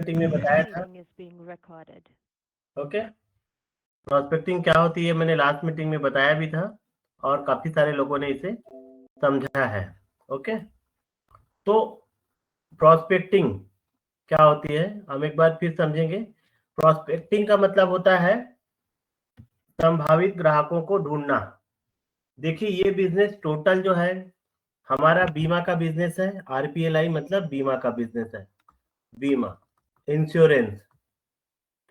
Meeting में बताया था। ओके, प्रोस्पेक्टिंग क्या होती है मैंने लास्ट मीटिंग में बताया भी था और काफी सारे लोगों ने इसे समझा है। ओके, तो प्रोस्पेक्टिंग क्या होती है हम एक बार फिर समझेंगे। प्रोस्पेक्टिंग का मतलब होता है संभावित ग्राहकों को ढूंढना। देखिए ये बिजनेस टोटल जो है हमारा बीमा का बिजनेस है। आरपीएलआई मतलब बीमा का बिजनेस है, बीमा इंश्योरेंस।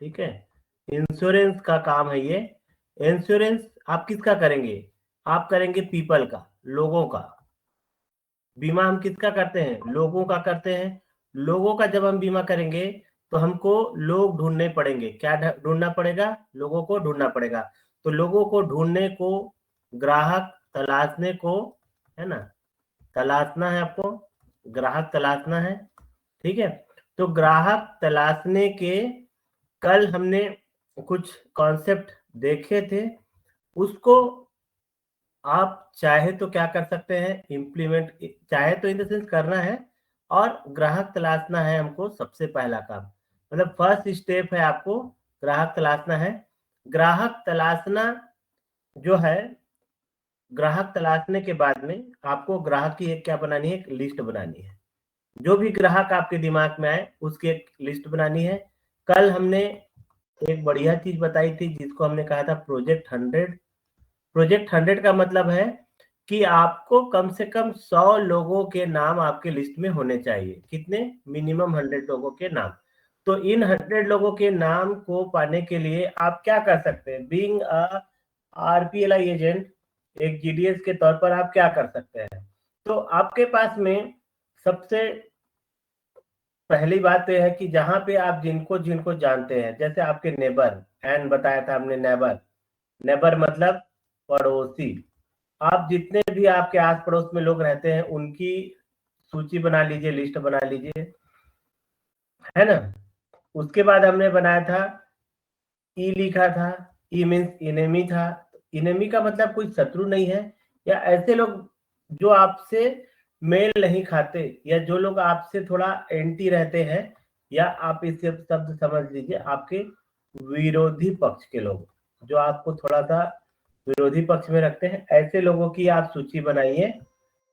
ठीक है, इंश्योरेंस का काम है ये। इंश्योरेंस आप किसका करेंगे? आप करेंगे पीपल का, लोगों का। बीमा हम किसका करते हैं? लोगों का करते हैं। लोगों का जब हम बीमा करेंगे तो हमको लोग ढूंढने पड़ेंगे। क्या ढूंढना पड़ेगा? लोगों को ढूंढना पड़ेगा। तो लोगों को ढूंढने को, ग्राहक तलाशने को, है ना, तलाशना है आपको, ग्राहक तलाशना है। ठीक है, तो ग्राहक तलाशने के कल हमने कुछ कॉन्सेप्ट देखे थे, उसको आप चाहे तो क्या कर सकते हैं, इम्प्लीमेंट। चाहे तो इन द सेंस करना है, और ग्राहक तलाशना है हमको सबसे पहला काम। मतलब फर्स्ट स्टेप है आपको ग्राहक तलाशना है। ग्राहक तलाशना जो है, ग्राहक तलाशने के बाद में आपको ग्राहक की एक क्या बनानी है, एक लिस्ट बनानी है। जो भी ग्राहक आपके दिमाग में आए उसकी एक लिस्ट बनानी है। कल हमने एक बढ़िया चीज बताई थी जिसको हमने कहा था प्रोजेक्ट 100। प्रोजेक्ट 100 का मतलब है कि आपको कम से कम 100 लोगों के नाम आपके लिस्ट में होने चाहिए। कितने? मिनिमम 100 लोगों के नाम। तो इन 100 लोगों के नाम को पाने के लिए आप क्या कर सकते हैं? बीइंग अ आरपीएलआई एजेंट, एक जीडीएस के तौर पर आप क्या कर सकते हैं? तो आपके पास में सबसे पहली बात यह है कि जहां पे आप जिनको जिनको जानते हैं, जैसे आपके नेबर, एन बताया था हमने, नेबर। नेबर मतलब पड़ोसी। आप जितने भी आपके आस पड़ोस में लोग रहते हैं उनकी सूची बना लीजिए, लिस्ट बना लीजिए, है ना। उसके बाद हमने बनाया था, ई लिखा था। ई मीन्स इनेमी था। इनेमी का मतलब कोई शत्रु नहीं है, या ऐसे लोग जो आपसे मेल नहीं खाते, या जो लोग आपसे थोड़ा एंटी रहते हैं, या आप इसे शब्द समझ लीजिए आपके विरोधी पक्ष के लोग, जो आपको थोड़ा सा विरोधी पक्ष में रखते हैं, ऐसे लोगों की आप सूची बनाइए।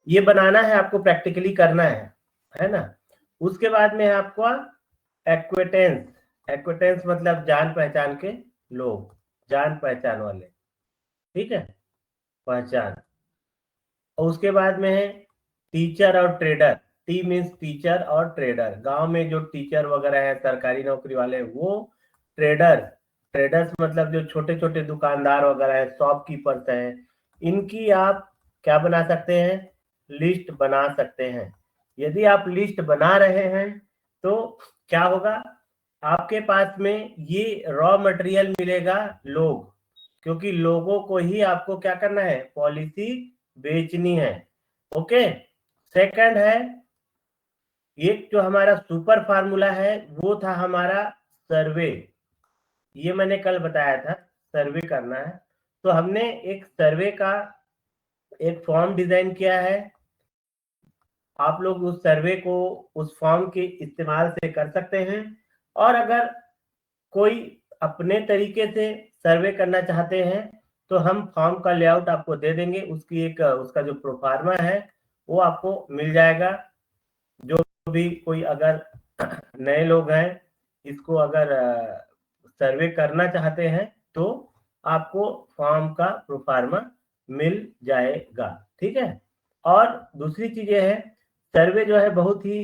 ये बनाना है आपको, प्रैक्टिकली करना है ना। उसके बाद में आपको एक्वेटेंस। एक्वेटेंस मतलब जान पहचान के लोग, जान पहचान वाले। ठीक है, पहचान। और उसके बाद में है टीचर और ट्रेडर। टी मीन्स टीचर और ट्रेडर। गांव में जो टीचर वगैरह है, सरकारी नौकरी वाले, वो ट्रेडर। ट्रेडर्स मतलब जो छोटे छोटे दुकानदार वगैरह है, शॉपकीपर्स हैं, इनकी आप क्या बना सकते हैं? लिस्ट बना सकते हैं। यदि आप लिस्ट बना रहे हैं तो क्या होगा, आपके पास में ये रॉ मटेरियल मिलेगा, लोग। क्योंकि लोगों को ही आपको क्या करना है, पॉलिसी बेचनी है। ओके, सेकंड है, एक जो हमारा सुपर फार्मूला है वो था हमारा सर्वे। ये मैंने कल बताया था, सर्वे करना है। तो हमने एक सर्वे का एक फॉर्म डिजाइन किया है। आप लोग उस सर्वे को उस फॉर्म के इस्तेमाल से कर सकते हैं। और अगर कोई अपने तरीके से सर्वे करना चाहते हैं तो हम फॉर्म का लेआउट आपको दे देंगे। उसकी एक उसका जो प्रोफार्मा है वो आपको मिल जाएगा। जो भी कोई अगर नए लोग हैं, इसको अगर सर्वे करना चाहते हैं तो आपको फॉर्म का प्रोफार्मा मिल जाएगा। ठीक है, और दूसरी चीज ये है, सर्वे जो है बहुत ही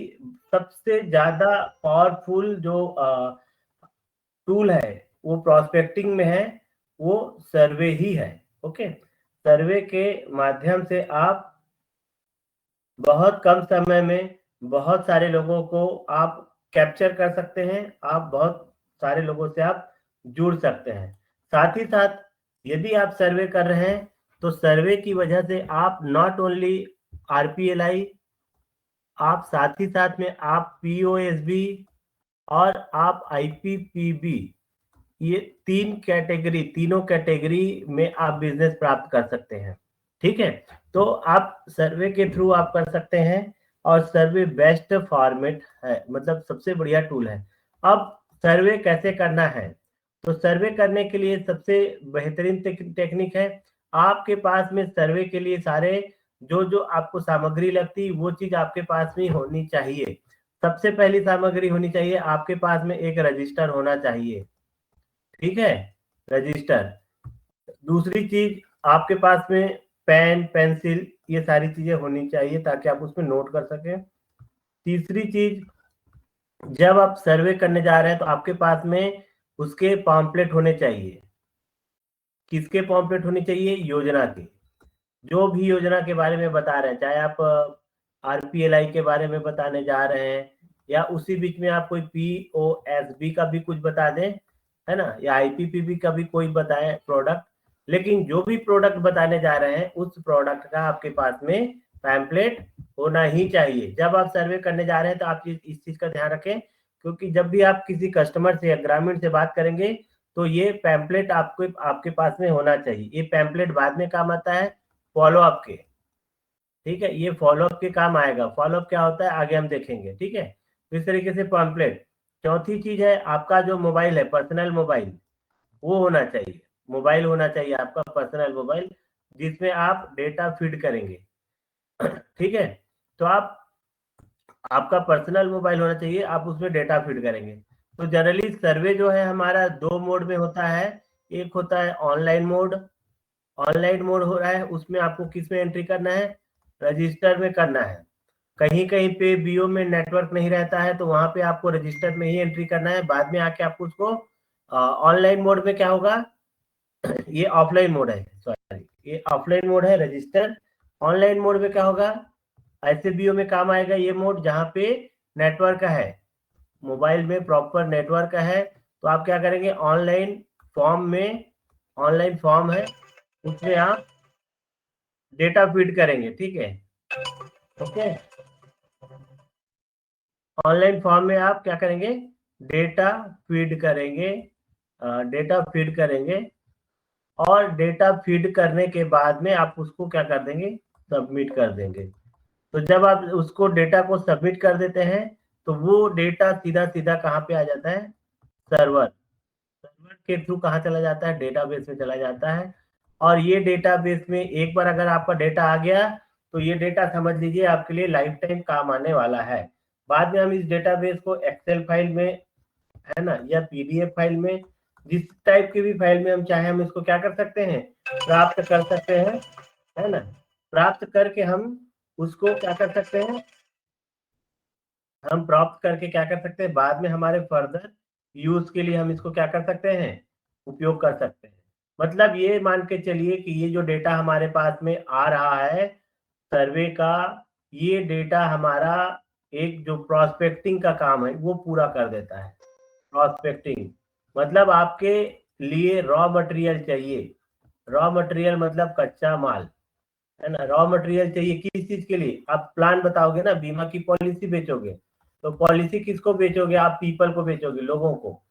सबसे ज्यादा पावरफुल जो टूल है वो प्रोस्पेक्टिंग में है, वो सर्वे ही है। ओके, सर्वे के माध्यम से आप बहुत कम समय में बहुत सारे लोगों को आप कैप्चर कर सकते हैं। आप बहुत सारे लोगों से आप जुड़ सकते हैं। साथ ही साथ यदि आप सर्वे कर रहे हैं तो सर्वे की वजह से आप नॉट ओनली आरपीएलआई, आप साथ ही साथ में आप पीओएसबी और आप आईपीपीबी, ये तीनों कैटेगरी में आप बिजनेस प्राप्त कर सकते हैं। ठीक है, तो आप सर्वे के थ्रू आप कर सकते हैं, और सर्वे बेस्ट फॉर्मेट है, मतलब सबसे बढ़िया टूल है। अब सर्वे कैसे करना है? तो सर्वे करने के लिए सबसे बेहतरीन टेक्निक है, आपके पास में सर्वे के लिए सारे जो जो आपको सामग्री लगती वो चीज आपके पास में होनी चाहिए। सबसे पहली सामग्री होनी चाहिए आपके पास में एक रजिस्टर होना चाहिए, ठीक है, रजिस्टर। दूसरी चीज आपके पास में पेन पेंसिल ये सारी चीजें होनी चाहिए ताकि आप उसमें नोट कर सकें। तीसरी चीज, जब आप सर्वे करने जा रहे हैं तो आपके पास में उसके पॉम्पलेट होने चाहिए। किसके पॉम्पलेट होने चाहिए? योजना के। जो भी योजना के बारे में बता रहे हैं, चाहे आप आरपीएलआई के बारे में बताने जा रहे हैं या उसी बीच में आप कोई पीओएसबी का भी कुछ बता दें, है ना, या आईपीपीबी का भी कोई बताएं प्रोडक्ट, लेकिन जो भी प्रोडक्ट बताने जा रहे हैं उस प्रोडक्ट का आपके पास में पैम्पलेट होना ही चाहिए। जब आप सर्वे करने जा रहे हैं तो आप इस चीज का ध्यान रखें, क्योंकि जब भी आप किसी कस्टमर से या ग्रामीण से बात करेंगे तो ये पैम्पलेट आपको आपके पास में होना चाहिए। ये पैम्पलेट बाद में काम आता है फॉलो अप के, ठीक है, ये फॉलो अप के काम आएगा। फॉलो अप क्या होता है आगे हम देखेंगे, ठीक है। तो इस तरीके से पैम्पलेट। चौथी चीज है आपका जो मोबाइल है, पर्सनल मोबाइल, वो होना चाहिए। मोबाइल होना चाहिए आपका पर्सनल मोबाइल, जिसमें आप डेटा फीड करेंगे, ठीक है। तो आपका पर्सनल मोबाइल होना चाहिए, आप उसमें डेटा फीड करेंगे। तो जनरली सर्वे जो है हमारा दो मोड में होता है। एक होता है ऑनलाइन मोड। ऑनलाइन मोड हो रहा है, उसमें आपको किस में एंट्री करना है? रजिस्टर में करना है। कहीं कहीं पे बीओ में नेटवर्क नहीं रहता है तो वहां पे आपको रजिस्टर में ही एंट्री करना है, बाद में आके आपको उसको ऑनलाइन मोड में क्या होगा, ये ऑफलाइन मोड है, सॉरी, ये ऑफलाइन मोड है रजिस्टर। ऑनलाइन मोड में क्या होगा? ऐसे बीओ में काम आएगा ये मोड जहाँ पे नेटवर्क है, मोबाइल में प्रॉपर नेटवर्क है। तो आप क्या करेंगे, ऑनलाइन फॉर्म में, ऑनलाइन फॉर्म है उसमें आप डेटा फीड करेंगे, ठीक है, ओके। ऑनलाइन फॉर्म में आप क्या करेंगे? डेटा फीड करेंगे, डेटा फीड करेंगे, और डेटा फीड करने के बाद में आप उसको क्या कर देंगे? सबमिट कर देंगे। तो जब आप उसको डेटा को सबमिट कर देते हैं तो वो डेटा सीधा सीधा कहाँ पे आ जाता है? सर्वर। सर्वर के थ्रू कहाँ चला जाता है? डेटाबेस में चला जाता है। और ये डेटाबेस में एक बार अगर आपका डेटा आ गया तो ये डेटा समझ लीजिए आपके लिए लाइफ टाइम काम आने वाला है। बाद में हम इस डेटाबेस को एक्सेल फाइल में, है ना, या पीडीएफ फाइल में, जिस टाइप की भी फाइल में हम चाहे हम इसको क्या कर सकते हैं? प्राप्त कर सकते हैं, है ना। प्राप्त करके हम उसको क्या कर सकते हैं? हम प्राप्त करके क्या कर सकते हैं? बाद में हमारे फर्दर यूज के लिए हम इसको क्या कर सकते हैं? उपयोग कर सकते हैं। मतलब ये मान के चलिए कि ये जो डेटा हमारे पास में आ रहा है सर्वे का, ये डेटा हमारा एक जो प्रोस्पेक्टिंग का काम है वो पूरा कर देता है। प्रोस्पेक्टिंग मतलब आपके लिए रॉ मटेरियल चाहिए। रॉ मटेरियल मतलब कच्चा माल, है ना। रॉ मटेरियल चाहिए किस चीज के लिए? आप प्लान बताओगे ना, बीमा की पॉलिसी बेचोगे तो पॉलिसी किसको बेचोगे? आप पीपल को बेचोगे, लोगों को।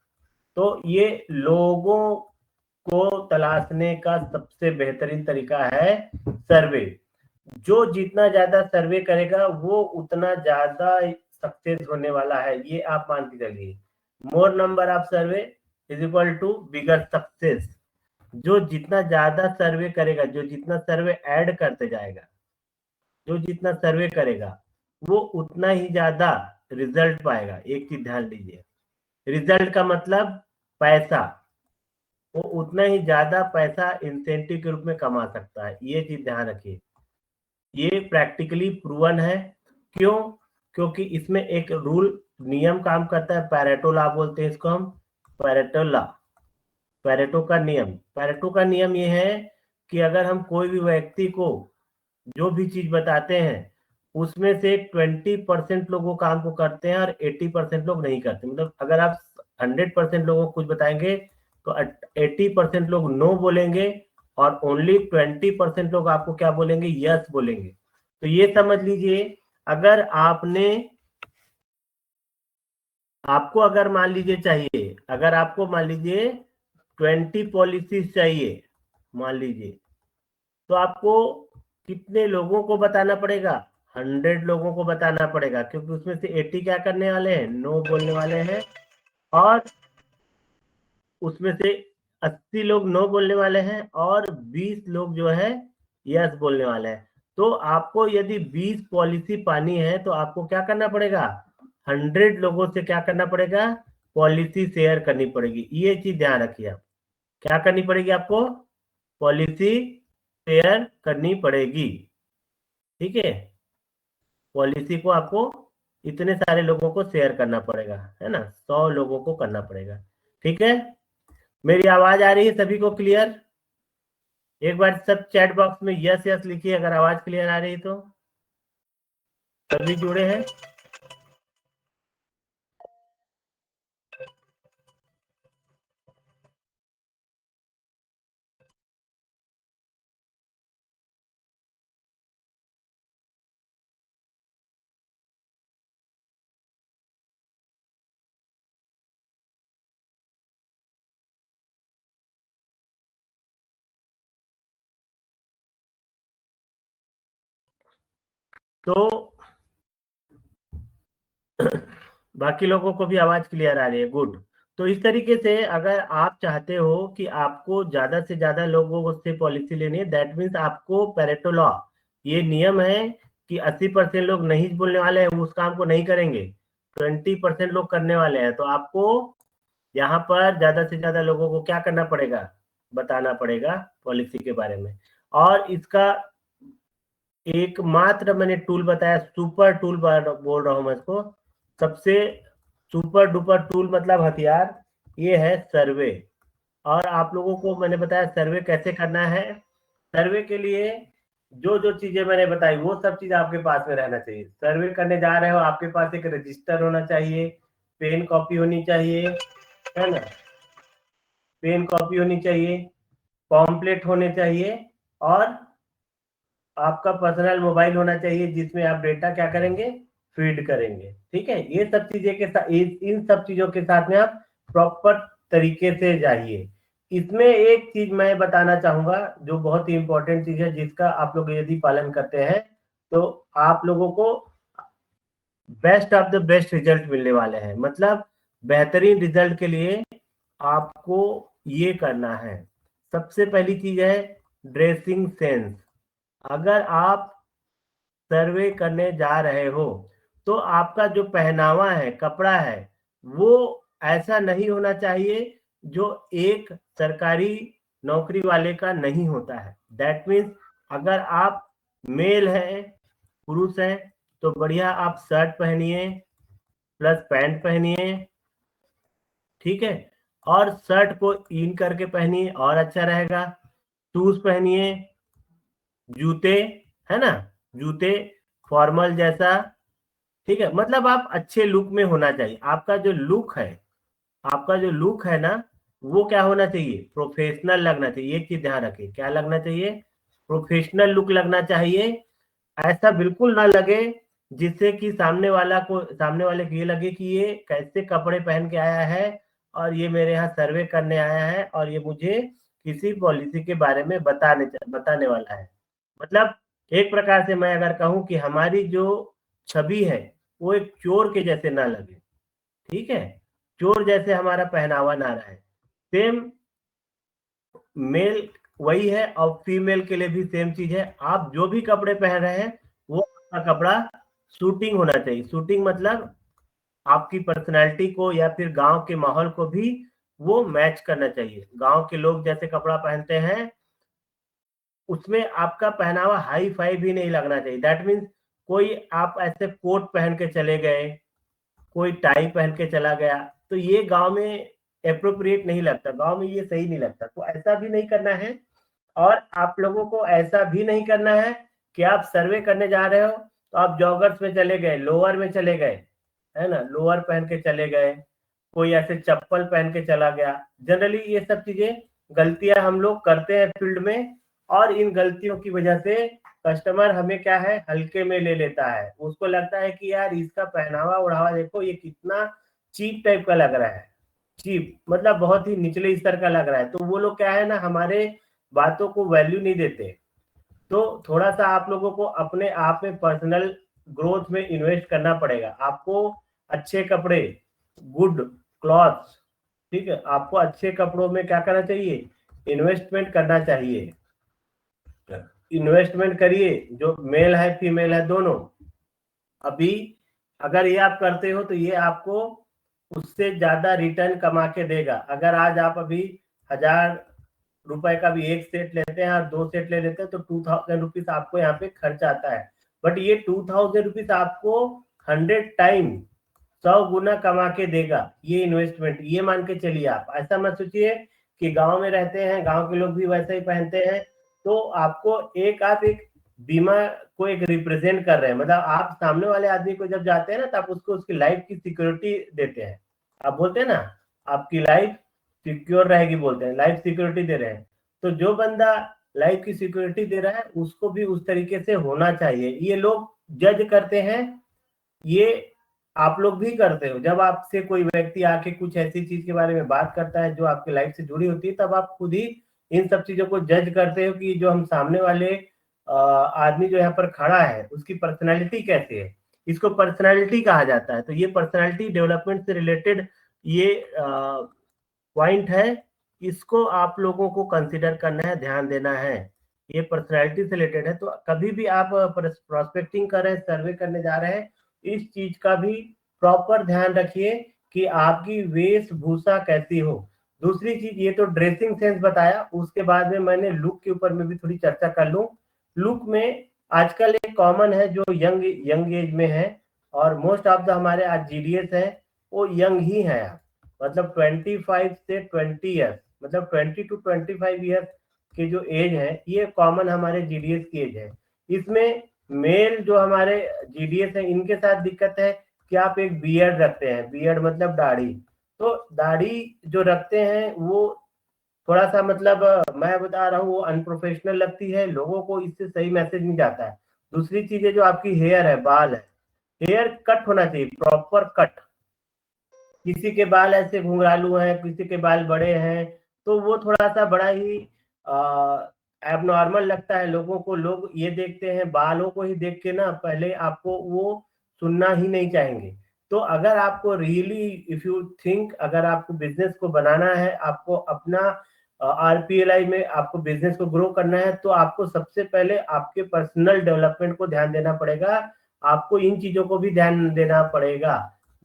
तो ये लोगों को तलाशने का सबसे बेहतरीन तरीका है सर्वे। जो जितना ज्यादा सर्वे करेगा वो उतना ज्यादा सक्सेस होने वाला है, ये आप मान के चलिए। More number of survey is equal to bigger success. जो जितना ज्यादा सर्वे करेगा, जो जितना सर्वे ऐड करते जाएगा, जो जितना सर्वे करेगा वो उतना ही ज्यादा रिजल्ट पाएगा। एक चीज ध्यान दीजिए, रिजल्ट का मतलब पैसा, वो उतना ही ज्यादा पैसा इंसेंटिव के रूप में कमा सकता है। ये चीज ध्यान रखिए, ये प्रैक्टिकली प्रूवन है। क्यों? क्योंकि इसमें एक रूल, नियम काम करता है, पैरेटो लॉ बोलते हैं इसको हम, पैरेटो लॉ, पैरेटो का नियम। पैरेटो का नियम ये है कि अगर हम कोई भी व्यक्ति को जो भी चीज बताते हैं उसमें से 20% लोग वो काम को करते हैं और 80% लोग नहीं करते। मतलब अगर आप 100% लोगों को कुछ बताएंगे तो 80% लोग नो बोलेंगे और ओनली 20% लोग आपको क्या बोलेंगे? यस बोलेंगे। तो ये समझ लीजिए, अगर आपने, आपको अगर मान लीजिए चाहिए, अगर आपको मान लीजिए 20 पॉलिसीज चाहिए मान लीजिए, तो आपको कितने लोगों को बताना पड़ेगा? 100 लोगों को बताना पड़ेगा, क्योंकि उसमें से 80 क्या करने वाले हैं? नो बोलने वाले हैं, और उसमें से 80 लोग नो बोलने वाले हैं और 20 लोग जो है यस बोलने वाले हैं। तो आपको यदि 20 पॉलिसी पानी है तो आपको क्या करना पड़ेगा, 100 लोगों से क्या करना पड़ेगा, पॉलिसी शेयर करनी पड़ेगी। ये चीज ध्यान रखिए आप, क्या करनी पड़ेगी आपको, पॉलिसी शेयर करनी पड़ेगी। ठीक है, पॉलिसी को आपको इतने सारे लोगों को शेयर करना पड़ेगा, है ना, 100 लोगों को करना पड़ेगा। ठीक है, मेरी आवाज आ रही है सभी को क्लियर? एक बार सब चैट बॉक्स में यस यस लिखिए अगर आवाज क्लियर आ रही है तो। सभी जुड़े हैं? तो बाकी लोगों को भी आवाज क्लियर आ रही है, गुड। तो इस तरीके से अगर आप चाहते हो कि आपको ज्यादा से ज्यादा लोगों से पॉलिसी लेनी है, दैट मीन्स आपको पेरेटो लॉ, ये नियम है कि 80% लोग नहीं बोलने वाले हैं, उस काम को नहीं करेंगे, 20% लोग करने वाले हैं। तो आपको यहाँ पर ज्यादा से ज्यादा लोगों को क्या करना पड़ेगा, बताना पड़ेगा पॉलिसी के बारे में। और इसका एकमात्र मैंने टूल बताया, सुपर टूल बोल रहा हूं मैं इसको, सबसे सुपर डुपर टूल मतलब हथियार, ये है सर्वे। और आप लोगों को मैंने बताया सर्वे कैसे करना है। सर्वे के लिए जो जो चीजें मैंने बताई वो सब चीज आपके पास में रहना चाहिए। सर्वे करने जा रहे हो, आपके पास एक रजिस्टर होना चाहिए, पेन कॉपी होनी चाहिए, है ना, पेन कॉपी होनी चाहिए, पॉम्पलेट होने चाहिए, और आपका पर्सनल मोबाइल होना चाहिए जिसमें आप डेटा क्या करेंगे, फीड करेंगे। ठीक है, ये सब चीजें के साथ, इन सब चीजों के साथ में आप प्रॉपर तरीके से जाइए। इसमें एक चीज मैं बताना चाहूंगा जो बहुत ही इंपॉर्टेंट चीज है, जिसका आप लोग यदि पालन करते हैं तो आप लोगों को best of the best result मिलने वाले हैं। मतलब बेहतरीन रिजल्ट के लिए आपको ये करना है, सबसे पहली चीज है ड्रेसिंग सेंस। अगर आप सर्वे करने जा रहे हो तो आपका जो पहनावा है, कपड़ा है, वो ऐसा नहीं होना चाहिए जो एक सरकारी नौकरी वाले का नहीं होता है। दैट मीन्स अगर आप मेल हैं, पुरुष हैं, तो बढ़िया आप शर्ट पहनिए प्लस पैंट पहनिए। ठीक है, और शर्ट को इन करके पहनिए और अच्छा रहेगा। शूज पहनिए, जूते, है ना, जूते फॉर्मल जैसा। ठीक है, मतलब आप अच्छे लुक में होना चाहिए। आपका जो लुक है, आपका जो लुक है ना, वो क्या होना चाहिए, प्रोफेशनल लगना चाहिए। एक चीज ध्यान रखिए, क्या लगना चाहिए, प्रोफेशनल लुक लगना चाहिए। ऐसा बिल्कुल ना लगे जिससे कि सामने वाले को ये लगे कि ये कैसे कपड़े पहन के आया है और ये मेरे यहाँ सर्वे करने आया है और ये मुझे किसी पॉलिसी के बारे में बताने वाला है। मतलब एक प्रकार से मैं अगर कहूं कि हमारी जो छवि है वो एक चोर के जैसे ना लगे। ठीक है, चोर जैसे हमारा पहनावा ना रहे। सेम मेल वही है और फीमेल के लिए भी सेम चीज है। आप जो भी कपड़े पहन रहे हैं वो आपका कपड़ा सूटिंग होना चाहिए। सूटिंग मतलब आपकी पर्सनैलिटी को या फिर गांव के माहौल को भी वो मैच करना चाहिए। गांव के लोग जैसे कपड़ा पहनते हैं उसमें आपका पहनावा हाई फाई भी नहीं लगना चाहिए। दैट मीन्स कोई आप ऐसे कोट पहन के चले गए, कोई टाई पहन के चला गया, तो ये गांव में अप्रोप्रिएट नहीं लगता, गांव में ये सही नहीं लगता। तो ऐसा भी नहीं करना है। और आप लोगों को ऐसा भी नहीं करना है कि आप सर्वे करने जा रहे हो तो आप जॉगर्स में चले गए, लोअर में चले गए, है ना, लोअर पहन के चले गए, कोई ऐसे चप्पल पहन के चला गया। जनरली ये सब चीजें गलतियां हम लोग करते हैं फील्ड में, और इन गलतियों की वजह से कस्टमर हमें क्या है, हल्के में ले लेता है। उसको लगता है कि यार इसका पहनावा उड़ावा देखो, ये कितना चीप टाइप का लग रहा है। चीप मतलब बहुत ही निचले स्तर का लग रहा है। तो वो लोग क्या है ना, हमारे बातों को वैल्यू नहीं देते। तो थोड़ा सा आप लोगों को अपने आप में पर्सनल ग्रोथ में इन्वेस्ट करना पड़ेगा। आपको अच्छे कपड़े, गुड क्लॉथ्स, ठीक है, आपको अच्छे कपड़ों में क्या करना चाहिए, इन्वेस्टमेंट करना चाहिए, इन्वेस्टमेंट करिए, जो मेल है फीमेल है दोनों। अभी अगर ये आप करते हो तो ये आपको उससे ज्यादा रिटर्न कमा के देगा। अगर आज आप अभी 1000 रुपए का भी एक सेट लेते हैं और 2 सेट ले लेते हैं तो 2000 रुपीज आपको यहाँ पे खर्च आता है, बट ये 2000 रुपीज आपको 100 टाइम 100 गुना कमा के देगा ये इन्वेस्टमेंट। ये मान के चलिए, आप ऐसा मत सोचिए कि गांव में रहते हैं, गांव के लोग भी वैसे ही पहनते हैं, तो आपको आप एक बीमा को एक रिप्रेजेंट कर रहे हैं, मतलब आप सामने वाले आदमी को जब जाते हैं ना तो आप उसको उसकी लाइफ की सिक्योरिटी देते हैं। आप बोलते हैं ना आपकी लाइफ सिक्योर रहेगी, बोलते हैं लाइफ सिक्योरिटी दे रहे हैं। तो जो बंदा लाइफ की सिक्योरिटी दे रहा है उसको भी उस तरीके से होना चाहिए। ये लोग जज करते हैं, ये आप लोग भी करते हो। जब आपसे कोई व्यक्ति आके कुछ ऐसी चीज के बारे में बात करता है जो आपकी लाइफ से जुड़ी होती है, तब आप खुद ही इन सब चीजों को जज करते हो कि जो हम सामने वाले आदमी जो यहाँ पर खड़ा है उसकी पर्सनैलिटी कैसे है। इसको पर्सनैलिटी कहा जाता है। तो ये पर्सनैलिटी डेवलपमेंट से रिलेटेड ये पॉइंट है, इसको आप लोगों को कंसिडर करना है, ध्यान देना है। ये पर्सनैलिटी से रिलेटेड है। तो कभी भी आप प्रोस्पेक्टिंग कर रहे हैं, सर्वे करने जा रहे हैं, इस चीज का भी प्रॉपर ध्यान रखिए कि आपकी वेशभूषा कैसी हो। दूसरी चीज, ये तो ड्रेसिंग सेंस बताया, उसके बाद में मैंने लुक के ऊपर में भी थोड़ी चर्चा कर लूं। लुक में आजकल एक कॉमन है जो यंग एज में है, और मोस्ट ऑफ द हमारे आज जीडीएस है वो यंग ही है, मतलब 25 से 20 ईयर्स, मतलब 20 to 25 ईयर्स के जो एज है ये कॉमन हमारे जीडीएस की एज है। इसमें मेल जो हमारे जीडीएस है इनके साथ दिक्कत है कि आप एक बियर्ड रखते हैं, बियर्ड मतलब दाढ़ी। तो दाढ़ी जो रखते हैं वो थोड़ा सा मतलब मैं बता रहा हूँ वो अनप्रोफेशनल लगती है लोगों को, इससे सही मैसेज नहीं जाता है। दूसरी चीज है जो आपकी हेयर है, बाल है, हेयर कट होना चाहिए, प्रॉपर कट। किसी के बाल ऐसे घुंघरालू हैं, किसी के बाल बड़े हैं, तो वो थोड़ा सा बड़ा ही एबनॉर्मल लगता है लोगों को। लोग ये देखते हैं, बालों को ही देख के ना पहले आपको वो सुनना ही नहीं चाहेंगे। तो अगर आपको रियली इफ यू थिंक, अगर आपको बिजनेस को बनाना है, आपको अपना आरपीएलआई में आपको बिजनेस को ग्रो करना है, तो आपको सबसे पहले आपके पर्सनल डेवलपमेंट को ध्यान देना पड़ेगा। आपको इन चीजों को भी ध्यान देना पड़ेगा।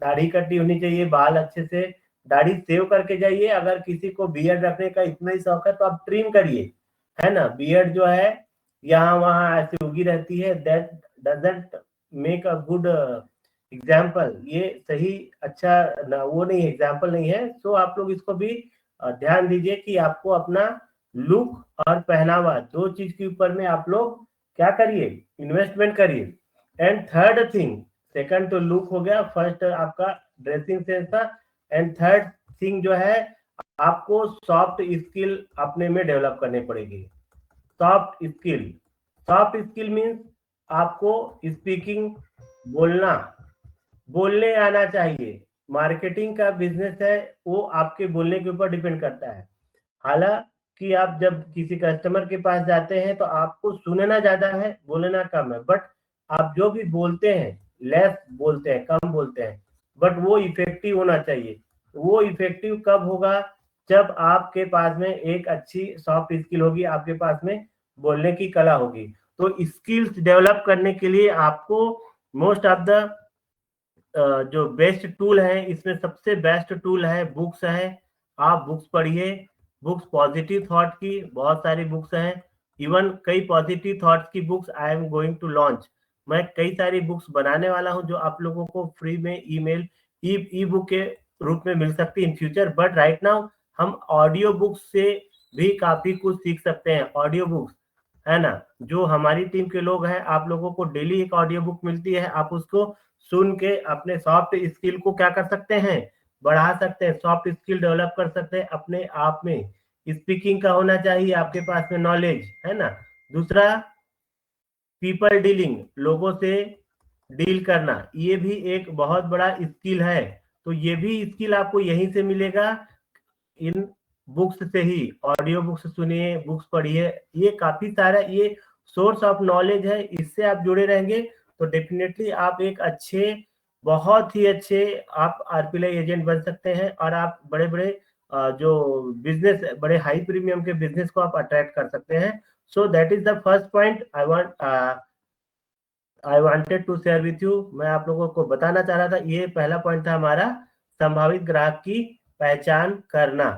दाढ़ी कटी होनी चाहिए, बाल अच्छे से, दाढ़ी सेव करके जाइए। अगर किसी को बियर्ड रखने का इतना ही शौक है तो आप ट्रिम करिए, है ना। बियर्ड जो है यहाँ वहां ऐसे उगी रहती है, that doesn't make a good example. ये सही अच्छा वो नहीं, एग्जाम्पल नहीं है। सो आप लोग इसको भी ध्यान दीजिए कि आपको अपना लुक और पहनावा, दो चीज के ऊपर में आप लोग क्या करिए, इन्वेस्टमेंट करिए। एंड थर्ड थिंग, सेकंड तो लुक हो गया, फर्स्ट आपका ड्रेसिंग सेंस था, एंड थर्ड थिंग जो है आपको सॉफ्ट स्किल अपने में डेवलप करनी पड़ेगी। Soft skill, soft skill means आपको स्पीकिंग, बोलना, बोलने आना चाहिए। मार्केटिंग का बिजनेस है वो आपके बोलने के ऊपर डिपेंड करता है। हालांकि आप जब किसी कस्टमर के पास जाते हैं तो आपको सुनना ज्यादा है, बोलना कम है, बट आप जो भी बोलते हैं लेस बोलते हैं, कम बोलते हैं, बट वो इफेक्टिव होना चाहिए। वो इफेक्टिव कब होगा, जब आपके पास में एक अच्छी सॉफ्ट स्किल होगी, आपके पास में बोलने की कला होगी। तो स्किल्स डेवलप करने के लिए आपको मोस्ट ऑफ द जो बेस्ट टूल है, इसमें सबसे बेस्ट टूल है बुक्स है। आप बुक्स पढ़िए, बुक्स पॉजिटिव थॉट की बहुत सारी बुक्स हैं। इवन कई पॉजिटिव थॉट्स की books I am going to launch. मैं कई सारी बुक्स बनाने वाला हूं जो आप लोगों को फ्री में ईमेल ई बुक के रूप में मिल सकती है in future. But right now हम ऑडियो बुक्स से भी काफी कुछ सीख सकते हैं। ऑडियो बुक्स, है ना, जो हमारी टीम के लोग हैं, आप लोगों को डेली एक ऑडियो बुक मिलती है, आप उसको सुन के अपने सॉफ्ट स्किल को क्या कर सकते हैं, बढ़ा सकते हैं, सॉफ्ट स्किल डेवलप कर सकते हैं अपने आप में। स्पीकिंग का होना चाहिए आपके पास में नॉलेज, है ना। दूसरा, पीपल डीलिंग, लोगों से डील करना, ये भी एक बहुत बड़ा स्किल है। तो ये भी स्किल आपको यहीं से मिलेगा, इन बुक्स से ही। ऑडियो बुक्स सुनिए, बुक्स पढ़िए, ये काफी सारा ये सोर्स ऑफ नॉलेज है। इससे आप जुड़े रहेंगे तो डेफिनेटली आप एक अच्छे बहुत ही अच्छे आप आरपीएलआई एजेंट बन सकते हैं और आप बड़े बड़े जो बिजनेस, बड़े हाई प्रीमियम के बिजनेस को आप अट्रैक्ट कर सकते हैं। So that is the first point I wanted to share with you. मैं आप लोगों को बताना चाह रहा था, ये पहला पॉइंट था हमारा, संभावित ग्राहक की पहचान करना।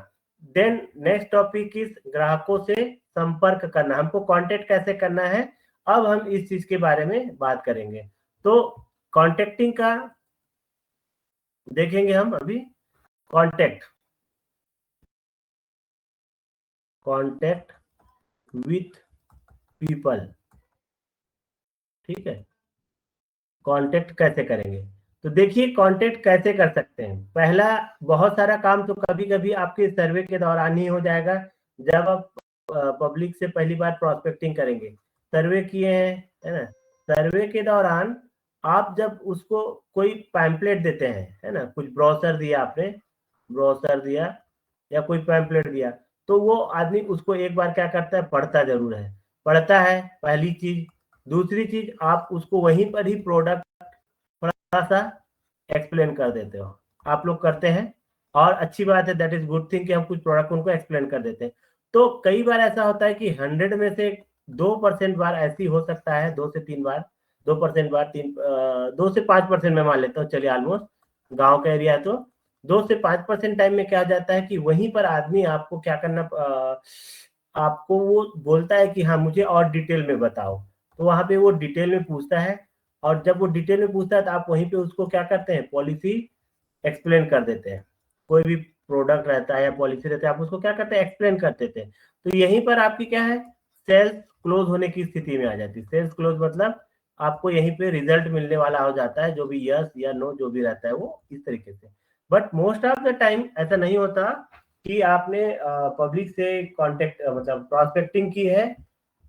देन नेक्स्ट टॉपिक इज ग्राहकों से संपर्क करना, हमको कांटेक्ट कैसे करना है, अब हम इस चीज के बारे में बात करेंगे। तो कॉन्टेक्टिंग का देखेंगे हम अभी। कांटेक्ट कांटेक्ट विथ पीपल, ठीक है। कांटेक्ट कैसे करेंगे, तो देखिए कांटेक्ट कैसे कर सकते हैं। पहला, बहुत सारा काम तो कभी कभी आपके सर्वे के दौरान ही हो जाएगा, जब आप पब्लिक से पहली बार प्रोस्पेक्टिंग करेंगे, सर्वे किए हैं, है ना। सर्वे के दौरान आप जब उसको कोई पैम्पलेट देते हैं, है ना, कुछ ब्रोशर दिया आपने, ब्रोशर दिया या कोई पैम्पलेट दिया, तो वो आदमी उसको एक बार क्या करता है, पढ़ता जरूर है, पढ़ता है, पहली चीज। दूसरी चीज, आप उसको वहीं पर ही प्रोडक्ट थोड़ा सा एक्सप्लेन कर देते हो, आप लोग करते हैं, और अच्छी बात है, दैट इज गुड थिंग कि हम कुछ प्रोडक्ट उनको एक्सप्लेन कर देते हैं। तो कई बार ऐसा होता है कि 100 में से 2% बार ऐसी हो सकता है, 2 से 3 बार, 2% बार, 2 से 5% में मान लेता हूँ, चलिए ऑलमोस्ट गांव का एरिया है, तो 2 से 5% टाइम में क्या हो जाता है कि वहीं पर आदमी आपको क्या करना, आपको वो बोलता है कि हाँ मुझे और डिटेल में बताओ, तो वहां पे वो डिटेल में पूछता है, और जब वो डिटेल में पूछता है तो आप वहीं पे उसको क्या करते हैं, पॉलिसी एक्सप्लेन कर देते हैं। कोई भी प्रोडक्ट रहता है या पॉलिसी रहता है, आप उसको क्या करते हैं, एक्सप्लेन कर देते हैं। तो यहीं पर आपकी क्या है, सेल्स क्लोज होने की स्थिति में आ जाती है। सेल्स क्लोज मतलब आपको यहीं पे रिजल्ट मिलने वाला हो जाता है, जो भी यस या नो जो भी रहता है वो इस तरीके से। But most of the time ऐसा नहीं होता कि आपने पब्लिक से कांटेक्ट मतलब प्रोस्पेक्टिंग की है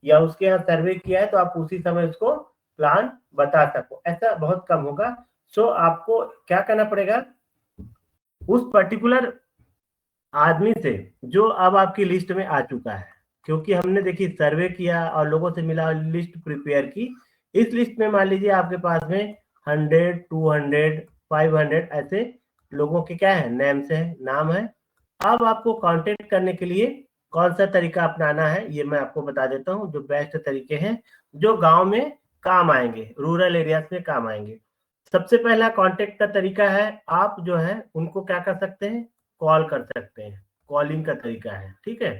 या उसके यहाँ सर्वे किया है तो आप उसी समय उसको प्लान बता सको, ऐसा बहुत कम होगा। सो आपको क्या करना पड़ेगा, उस पर्टिकुलर आदमी से जो अब आपकी लिस्ट में आ चुका है, क्योंकि हमने देखिए सर्वे किया और लोगों से मिला, लिस्ट प्रिपेयर की। इस लिस्ट में मान लीजिए आपके पास में 100, 200, 500 ऐसे लोगों के क्या है, नेम्स है, नाम है। अब आपको कांटेक्ट करने के लिए कौन सा तरीका अपनाना है, ये मैं आपको बता देता हूँ, जो बेस्ट तरीके हैं जो गांव में काम आएंगे, रूरल एरियाज में काम आएंगे। सबसे पहला कांटेक्ट का तरीका है, आप जो है उनको क्या कर सकते हैं, कॉल कर सकते हैं। कॉलिंग का तरीका है, ठीक है।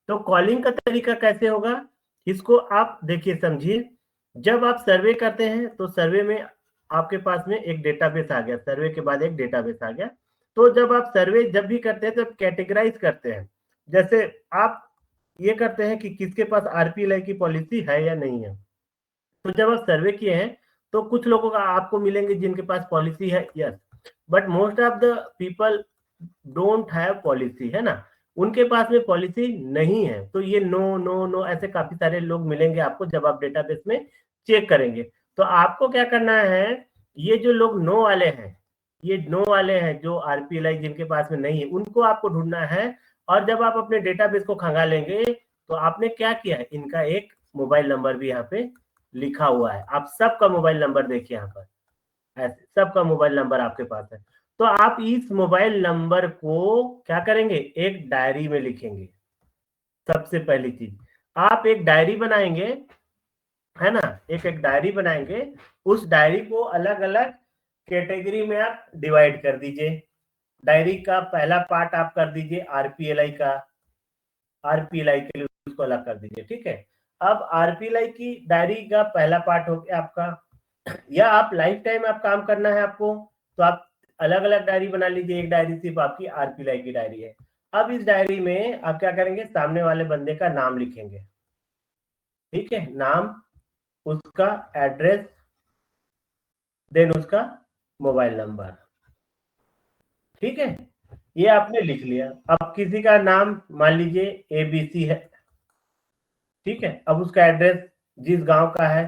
तो कॉलिंग का तरीका कैसे होगा, इसको आप देखिए समझिए। जब आप सर्वे करते हैं तो सर्वे में आपके पास में एक डेटाबेस आ गया, सर्वे के बाद एक डेटाबेस आ गया। तो जब आप सर्वे जब भी करते हैं तो कैटेगराइज करते हैं, जैसे आप ये करते हैं कि किसके पास आरपीएलआई की पॉलिसी है या नहीं है। तो जब आप सर्वे किए हैं तो कुछ लोगों का आपको मिलेंगे जिनके पास पॉलिसी है, yes, but most of the people don't have policy, है ना, उनके पास में पॉलिसी नहीं है। तो ये नो नो नो ऐसे काफी सारे लोग मिलेंगे आपको जब आप डेटाबेस में चेक करेंगे। तो आपको क्या करना है, ये जो लोग नो वाले हैं, ये नो वाले हैं जो आरपीएलआई जिनके पास में नहीं है, उनको आपको ढूंढना है। और जब आप अपने डेटाबेस को खंगालेंगे तो आपने क्या किया है, इनका एक मोबाइल नंबर भी यहाँ पे लिखा हुआ है। आप सबका मोबाइल नंबर देखिए यहाँ पर, ऐसे सबका मोबाइल नंबर आपके पास है। तो आप इस मोबाइल नंबर को क्या करेंगे, एक डायरी में लिखेंगे। सबसे पहली चीज, आप एक डायरी बनाएंगे, है ना, एक एक डायरी बनाएंगे। उस डायरी को अलग अलग कैटेगरी में आप डिवाइड कर दीजिए। डायरी का पहला पार्ट आप कर दीजिए आरपीएलआई का, आरपीएलआई के लिए उसको अलग कर दीजिए, ठीक है। अब आरपीएलआई की डायरी का पहला पार्ट हो गया आपका, या आप लाइफ टाइम आप काम करना है आपको, तो आप अलग अलग डायरी बना लीजिए। एक डायरी सिर्फ आपकी आरपीएलआई की डायरी है। अब इस डायरी में आप क्या करेंगे, सामने वाले बंदे का नाम लिखेंगे, ठीक है, नाम, उसका एड्रेस, देन उसका मोबाइल नंबर, ठीक है। ये आपने लिख लिया। अब किसी का नाम मान लीजिए एबीसी है, ठीक है। अब उसका एड्रेस जिस गांव का है,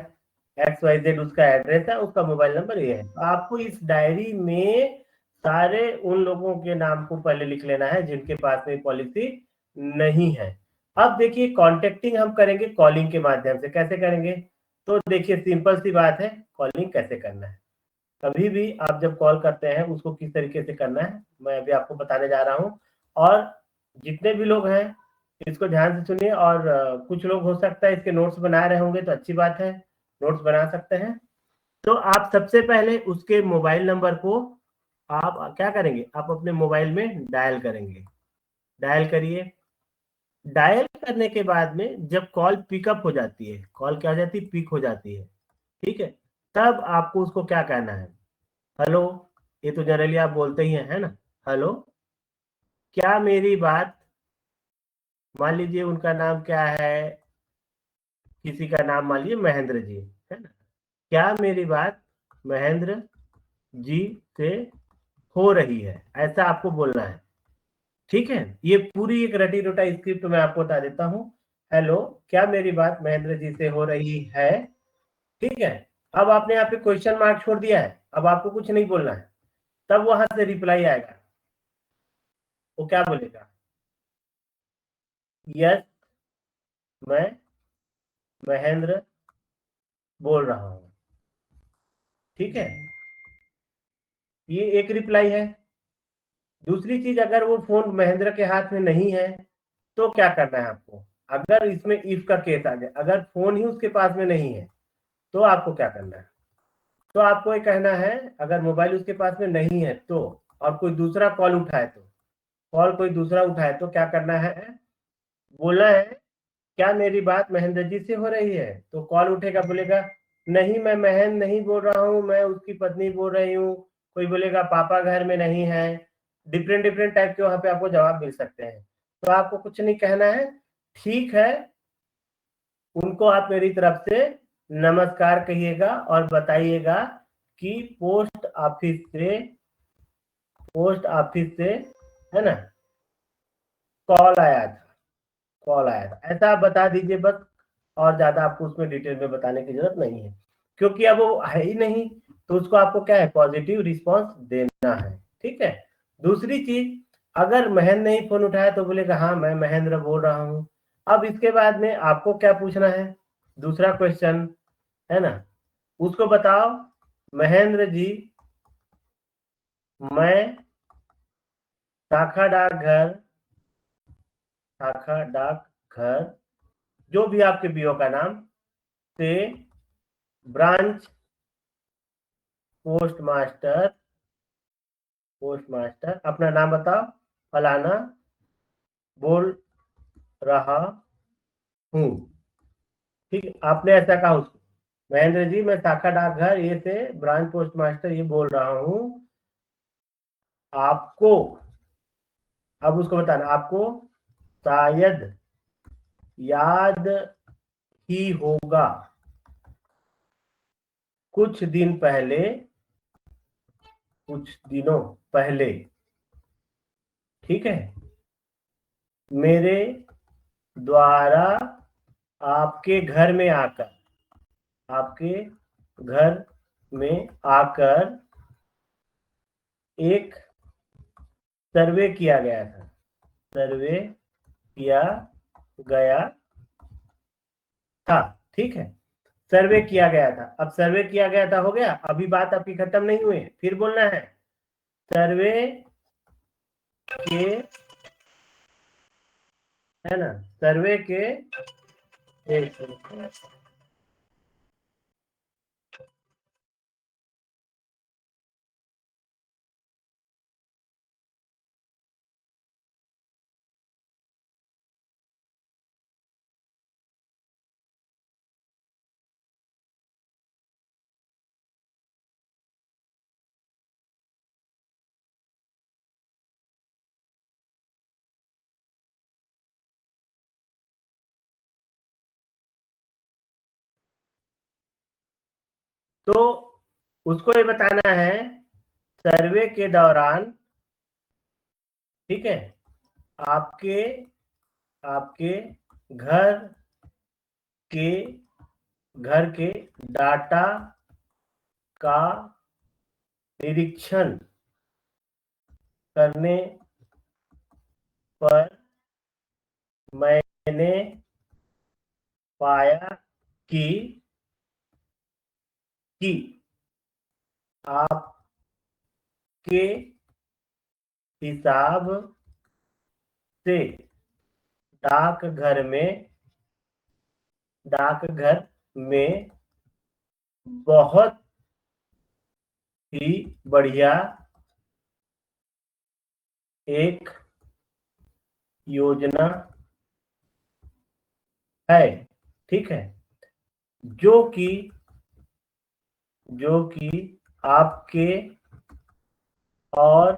XYZ उसका एड्रेस है, उसका मोबाइल नंबर ये है। आपको इस डायरी में सारे उन लोगों के नाम को पहले लिख लेना है जिनके पास में पॉलिसी नहीं है। अब देखिए कॉन्टेक्टिंग हम करेंगे कॉलिंग के माध्यम से, कैसे करेंगे, तो देखिए सिंपल सी बात है, कॉलिंग कैसे करना है। कभी भी आप जब कॉल करते हैं उसको किस तरीके से करना है मैं अभी आपको बताने जा रहा हूँ। और जितने भी लोग हैं इसको ध्यान से सुनिए। और कुछ लोग हो सकता है इसके नोट्स बना रहे होंगे तो अच्छी बात है, नोट्स बना सकते हैं। तो आप सबसे पहले उसके मोबाइल नंबर को आप क्या करेंगे, आप अपने मोबाइल में डायल करेंगे। डायल करिए। डायल करने के बाद में जब कॉल पिकअप हो जाती है, कॉल क्या हो जाती है, पिक हो जाती है, ठीक है, तब आपको उसको क्या कहना है, हेलो। ये तो जनरली आप बोलते ही हैं, है ना, हेलो, क्या मेरी बात, मान लीजिए उनका नाम क्या है, किसी का नाम मान लीजिए महेंद्र जी, है ना, क्या मेरी बात महेंद्र जी से हो रही है, ऐसा आपको बोलना है। ठीक है, ये पूरी एक रटी रोटा स्क्रिप्ट मैं आपको बता देता हूँ। हेलो, क्या मेरी बात महेंद्र जी से हो रही है। ठीक है, अब आपने यहाँ पे क्वेश्चन मार्क छोड़ दिया है, अब आपको कुछ नहीं बोलना है। तब वहां से रिप्लाई आएगा, वो क्या बोलेगा, यस मैं महेंद्र बोल रहा हूँ। ठीक है, ये एक रिप्लाई है। दूसरी चीज, अगर वो फोन महेंद्र के हाथ में नहीं है तो क्या करना है आपको, अगर इसमें इफ का केस आ जाए, अगर फोन ही उसके पास में नहीं है तो आपको क्या करना है, तो आपको ये कहना है, अगर मोबाइल उसके पास में नहीं है तो, और कोई दूसरा कॉल उठाए तो, कॉल कोई दूसरा उठाए तो क्या करना है, बोलना है, क्या मेरी बात महेंद्र जी से हो रही है। तो कॉल उठेगा, बोलेगा नहीं मैं महेंद्र नहीं बोल रहा हूँ, मैं उसकी पत्नी बोल रही हूँ। कोई बोलेगा पापा घर में नहीं है। डिफरेंट डिफरेंट टाइप के वहां पे आपको जवाब मिल सकते हैं। तो आपको कुछ नहीं कहना है, ठीक है, उनको आप मेरी तरफ से नमस्कार कहिएगा और बताइएगा कि पोस्ट ऑफिस से, है ना, कॉल आया था, कॉल आया था, ऐसा आप बता दीजिए बस। और ज्यादा आपको उसमें डिटेल में बताने की जरूरत नहीं है, क्योंकि अब वो है ही नहीं, तो उसको आपको क्या है, पॉजिटिव रिस्पॉन्स देना है। ठीक है, दूसरी चीज, अगर महेंद्र नहीं फोन उठाया तो बोलेगा हाँ मैं महेंद्र बोल रहा हूँ। अब इसके बाद में आपको क्या पूछना है, दूसरा क्वेश्चन, है ना, उसको बताओ, महेंद्र जी मैं शाखा डाक घर, जो भी आपके बीओ का नाम, से ब्रांच पोस्ट मास्टर अपना नाम बताओ, फलाना बोल रहा हूँ। ठीक है, आपने ऐसा कहा उसको, महेंद्र जी मैं शाखा डाकघर ये से ब्रांच पोस्ट मास्टर ये बोल रहा हूँ, आपको, अब उसको बताना, आपको शायद याद ही होगा, कुछ दिन पहले, कुछ दिनों पहले, ठीक है, मेरे द्वारा आपके घर में आकर, आपके घर में आकर एक सर्वे किया गया था, सर्वे किया गया था। ठीक है, सर्वे किया गया था, अब सर्वे किया गया था हो गया, अभी बात आपकी खत्म नहीं हुई, फिर बोलना है सर्वे के, है ना, सर्वे के, एक मिनट। तो उसको ये बताना है, सर्वे के दौरान, ठीक है, आपके आपके घर के घर के डाटा का निरीक्षण करने पर मैंने पाया कि आपके हिसाब से डाकघर में बहुत ही बढ़िया एक योजना है, ठीक है, जो कि आपके और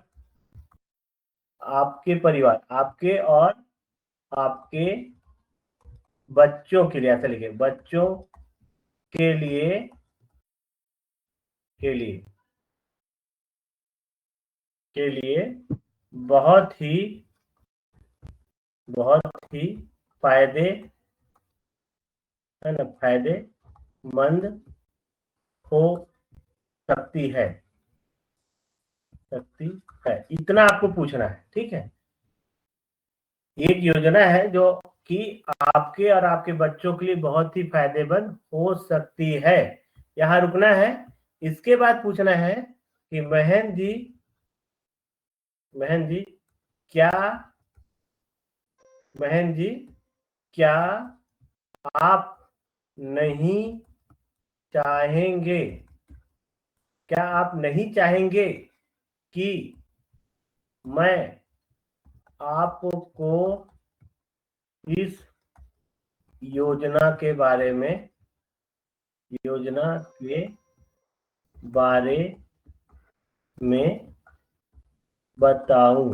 आपके परिवार, आपके और आपके बच्चों के लिए, ऐसा लिखे, बच्चों के लिए बहुत ही फायदे है ना, फायदेमंद हो सकती है इतना आपको पूछना है, ठीक है। एक योजना है जो कि आपके और आपके बच्चों के लिए बहुत ही फायदेमंद हो सकती है, यहाँ रुकना है। इसके बाद पूछना है कि महेंद्र जी क्या आप नहीं चाहेंगे कि मैं आपको इस योजना के बारे में बताऊं।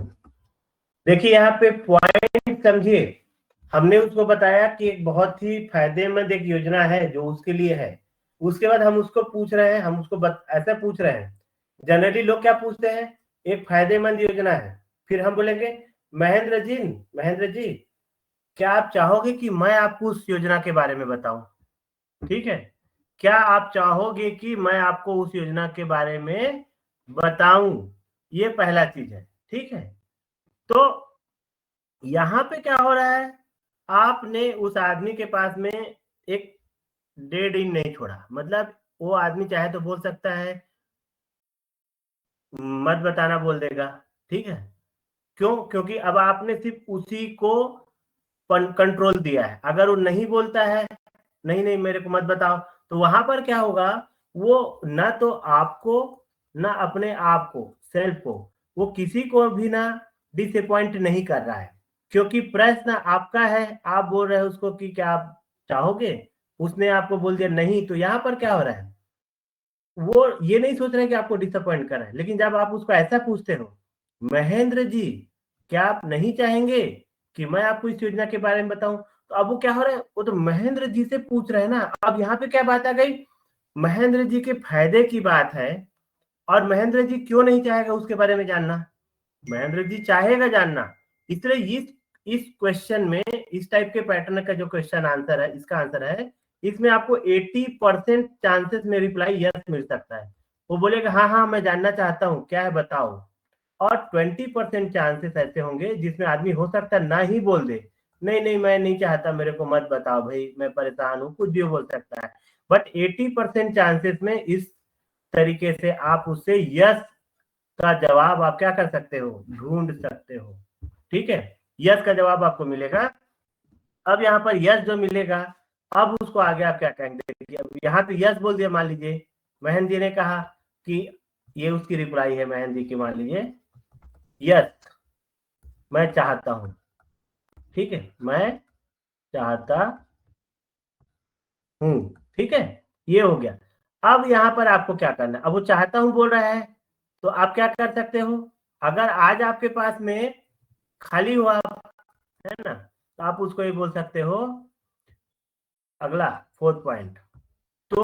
देखिए यहाँ पे पॉइंट समझिए, हमने उसको बताया कि एक बहुत ही फायदेमंद एक योजना है जो उसके लिए है। उसके बाद हम उसको पूछ रहे हैं, ऐसा पूछ रहे हैं। जनरली लोग क्या पूछते हैं, एक फायदेमंद योजना है, फिर हम बोलेंगे महेंद्र जी क्या आप चाहोगे कि मैं आपको उस योजना के बारे में बताऊं, ठीक है, क्या आप चाहोगे कि मैं आपको उस योजना के बारे में बताऊं, ये पहला चीज है, ठीक है। तो यहाँ पे क्या हो रहा है, आपने उस आदमी के पास में एक डेड इन नहीं छोड़ा, मतलब वो आदमी चाहे तो बोल सकता है मत बताना बोल देगा, ठीक है। क्यों? क्योंकि अब आपने सिर्फ उसी को कंट्रोल दिया है। अगर वो नहीं बोलता है नहीं नहीं मेरे को मत बताओ, तो वहां पर क्या होगा, वो ना तो आपको ना अपने आप को, सेल्फ को, वो किसी को भी ना डिसअपॉइंट नहीं कर रहा है, क्योंकि प्रश्न आपका है, आप बोल रहे हो उसको कि क्या आप चाहोगे, उसने आपको बोल दिया नहीं, तो यहाँ पर क्या हो रहा है, वो ये नहीं सोच रहे कि आपको डिसअपॉइंट कर रहे हैं। लेकिन जब आप उसको ऐसा पूछते हो, महेंद्र जी क्या आप नहीं चाहेंगे कि मैं आपको इस योजना के बारे में बताऊं, तो अब वो क्या हो रहा है, वो तो महेंद्र जी से पूछ रहे हैं ना। अब यहाँ पे क्या बात आ गई, महेंद्र जी के फायदे की बात है, और महेंद्र जी क्यों नहीं चाहेगा उसके बारे में जानना, महेंद्र जी चाहेगा जानना। इसलिए इस क्वेश्चन में, इस टाइप के पैटर्न का जो क्वेश्चन आंसर है, इसका आंसर है, इसमें आपको 80% चांसेस में रिप्लाई यस मिल सकता है। वो बोलेगा हाँ हाँ मैं जानना चाहता हूँ, क्या है बताओ। और 20% चांसेस ऐसे होंगे जिसमें आदमी हो सकता है ना ही बोल दे, नहीं नहीं मैं नहीं चाहता, मेरे को मत बताओ भाई, मैं परेशान हूँ, कुछ भी बोल सकता है। बट 80% चांसेस में इस तरीके से आप उससे यस का जवाब आप क्या कर सकते हो, ढूंढ सकते हो, ठीक है। यस का जवाब आपको मिलेगा। अब यहाँ पर यस जो मिलेगा, अब उसको आगे आप क्या कहेंगे, देखिए अब यहाँ पे यस बोल दिया, मान लीजिए महेंद्र जी ने कहा कि ये उसकी रिप्लाई है महेंद्र जी की, मान लीजिए यस मैं चाहता हूं, ठीक है, मैं चाहता हूं, ठीक है, ये हो गया। अब यहाँ पर आपको क्या करना है, अब वो चाहता हूं बोल रहा है, तो आप क्या कर सकते हो, अगर आज आपके पास में खाली हुआ है ना, तो आप उसको ये बोल सकते हो, अगला 4th पॉइंट, तो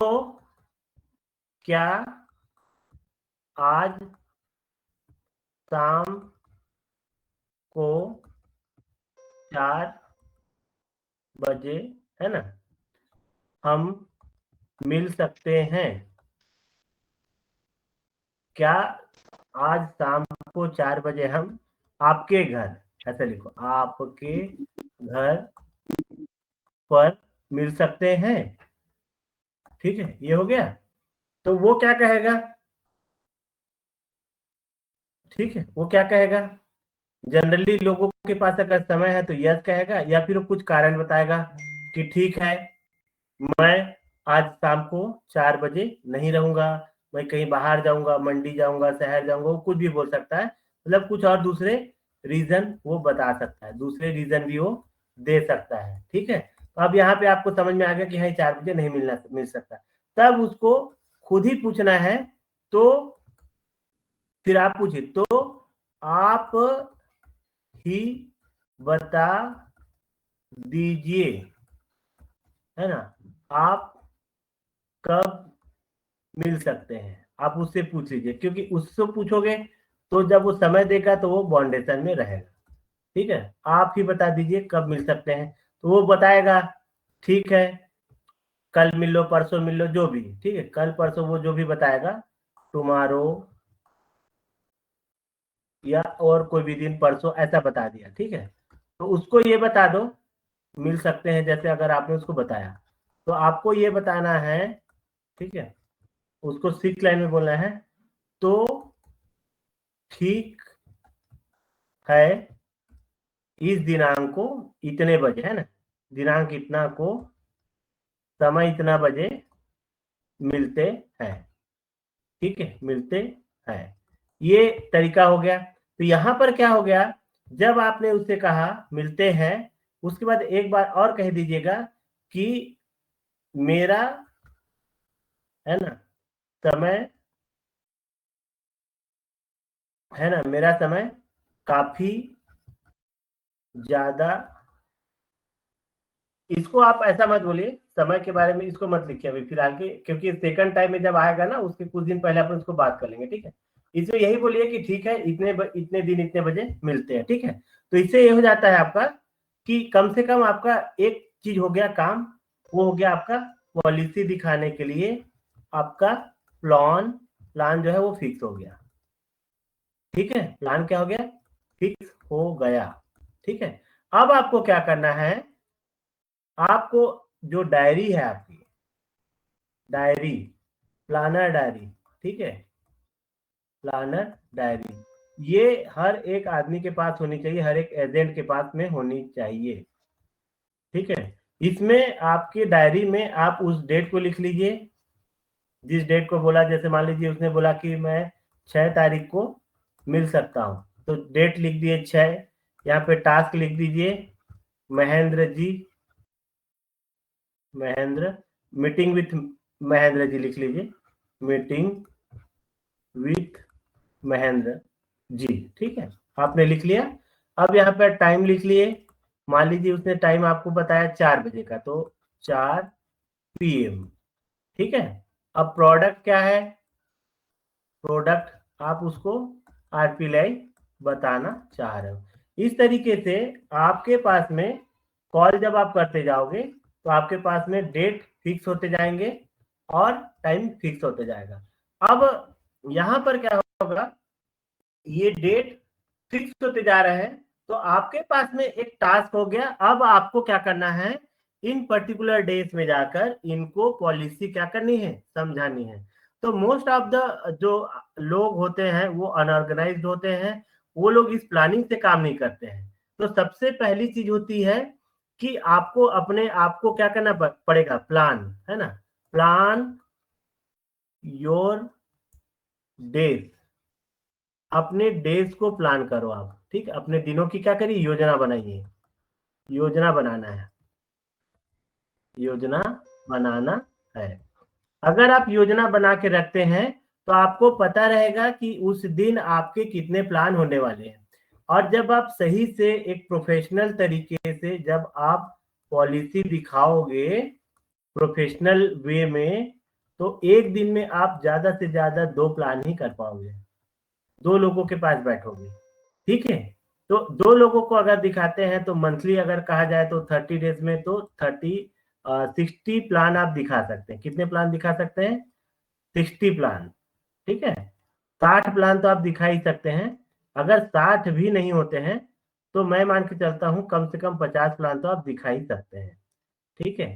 क्या आज शाम को 4 बजे है ना हम मिल सकते हैं, क्या आज शाम को 4 बजे हम आपके घर, ऐसे लिखो, आपके घर पर मिल सकते हैं, ठीक है, ये हो गया। तो वो क्या कहेगा, ठीक है, वो क्या कहेगा, जनरली लोगों के पास अगर समय है तो यस कहेगा, या फिर वो कुछ कारण बताएगा कि ठीक है मैं आज शाम को 4 बजे नहीं रहूंगा, मैं कहीं बाहर जाऊंगा, मंडी जाऊंगा, शहर जाऊंगा, वो कुछ भी बोल सकता है, मतलब कुछ और दूसरे रीजन वो बता सकता है, दूसरे रीजन भी वो दे सकता है। ठीक है, तो अब यहाँ पे आपको समझ में आ गया कि हाँ 4 बजे नहीं मिल सकता, तब उसको खुद ही पूछना है। तो फिर आप पूछिए, तो आप ही बता दीजिए, है ना, आप कब मिल सकते हैं, आप उससे पूछ लीजिए, क्योंकि उससे पूछोगे तो जब वो समय देगा तो वो बाउंडेशन में रहेगा। ठीक है, आप ही बता दीजिए कब मिल सकते हैं, तो वो बताएगा ठीक है कल मिल लो, परसों मिल लो, जो भी, ठीक है, कल परसों वो जो भी बताएगा, टुमारो या और कोई भी दिन, परसों ऐसा बता दिया। ठीक है, तो उसको ये बता दो मिल सकते हैं, जैसे अगर आपने उसको बताया तो आपको ये बताना है, ठीक है, उसको 6 लाइन में बोलना है, तो ठीक है इस दिनांक को इतने बजे, है ना, दिनांक इतना को समय इतना बजे मिलते हैं। ठीक है, मिलते हैं, ये तरीका हो गया। तो यहां पर क्या हो गया, जब आपने उससे कहा मिलते हैं, उसके बाद एक बार और कह दीजिएगा कि मेरा, है ना, समय, है ना, मेरा समय काफी ज्यादा, इसको आप ऐसा मत बोलिए समय के बारे में, इसको मत लिखिए अभी फिलहाल के, क्योंकि सेकंड टाइम में जब आएगा ना उसके कुछ दिन पहले अपन उसको बात कर लेंगे। ठीक है, इसमें यही बोलिए कि ठीक है इतने दिन इतने बजे मिलते हैं। ठीक है, तो इससे ये हो जाता है आपका कि कम से कम आपका एक चीज हो गया काम, वो हो गया आपका पॉलिसी दिखाने के लिए आपका प्लान, प्लान जो है वो फिक्स हो गया। ठीक है, प्लान क्या हो गया, फिक्स हो गया। ठीक है, अब आपको क्या करना है, आपको जो डायरी है आपकी, डायरी, प्लानर डायरी, ठीक है, प्लानर डायरी, ये हर एक आदमी के पास होनी चाहिए, हर एक एजेंट के पास में होनी चाहिए। ठीक है, इसमें आपकी डायरी में आप उस डेट को लिख लीजिए जिस डेट को बोला, जैसे मान लीजिए उसने बोला कि मैं 6 तारीख को मिल सकता हूँ, तो डेट लिख दिए 6, यहाँ पे टास्क लिख दीजिए महेंद्र जी, महेंद्र, मीटिंग विथ महेंद्र जी लिख लीजिए, मीटिंग विथ महेंद्र जी। ठीक है, आपने लिख लिया। अब यहाँ पे टाइम लिख लिए, मान लीजिए उसने टाइम आपको बताया 4 बजे का, तो 4 PM। ठीक है, अब प्रोडक्ट क्या है, प्रोडक्ट आप उसको RPLI बताना चाह रहे हो। इस तरीके से आपके पास में कॉल जब आप करते जाओगे तो आपके पास में डेट फिक्स होते जाएंगे और टाइम फिक्स होते जाएगा। अब यहाँ पर क्या होगा, ये डेट फिक्स होते जा रहे हैं, तो आपके पास में एक टास्क हो गया। अब आपको क्या करना है, इन पर्टिकुलर डेज में जाकर इनको पॉलिसी क्या करनी है, समझानी है। तो मोस्ट ऑफ द जो लोग होते हैं वो अनऑर्गेनाइज्ड होते हैं, वो लोग इस प्लानिंग से काम नहीं करते हैं। तो सबसे पहली चीज होती है कि आपको अपने आप को क्या करना पड़ेगा, प्लान, है ना, प्लान योर डेज, अपने डेज को प्लान करो आप। ठीक है, अपने दिनों की क्या करिए, योजना बनाइए, योजना बनाना है, योजना बनाना है। अगर आप योजना बना के रखते हैं तो आपको पता रहेगा कि उस दिन आपके कितने प्लान होने वाले हैं। और जब आप सही से एक प्रोफेशनल तरीके से जब आप पॉलिसी दिखाओगे प्रोफेशनल वे में, तो एक दिन में आप ज्यादा से ज्यादा 2 प्लान ही कर पाओगे, 2 लोगों के पास बैठोगे। ठीक है, तो 2 लोगों को अगर दिखाते हैं तो मंथली अगर कहा जाए तो 30 डेज में तो 60 प्लान आप दिखा सकते हैं। कितने प्लान दिखा सकते हैं, 60 प्लान। ठीक है, 60 प्लान तो आप दिखा ही सकते हैं। अगर 60 भी नहीं होते हैं तो मैं मान के चलता हूं कम से कम 50 प्लान तो आप दिखा ही सकते हैं। ठीक है,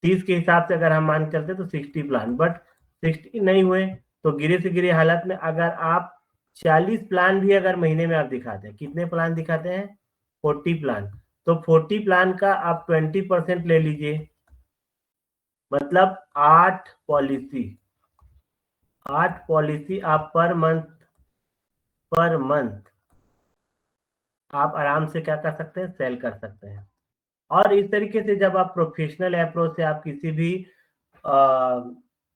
30 के हिसाब से अगर हम मान के चलते तो 60 प्लान, बट 60 नहीं हुए तो गिरे से गिरे हालत में अगर आप 40 प्लान भी अगर महीने में आप दिखाते हैं, कितने प्लान दिखाते हैं? 40 प्लान। तो 40 प्लान का आप 20% ले लीजिए, मतलब 8 पॉलिसी आप पर मंथ आप आराम से क्या कर सकते हैं? सेल कर सकते हैं। और इस तरीके से जब आप प्रोफेशनल अप्रोच से आप किसी भी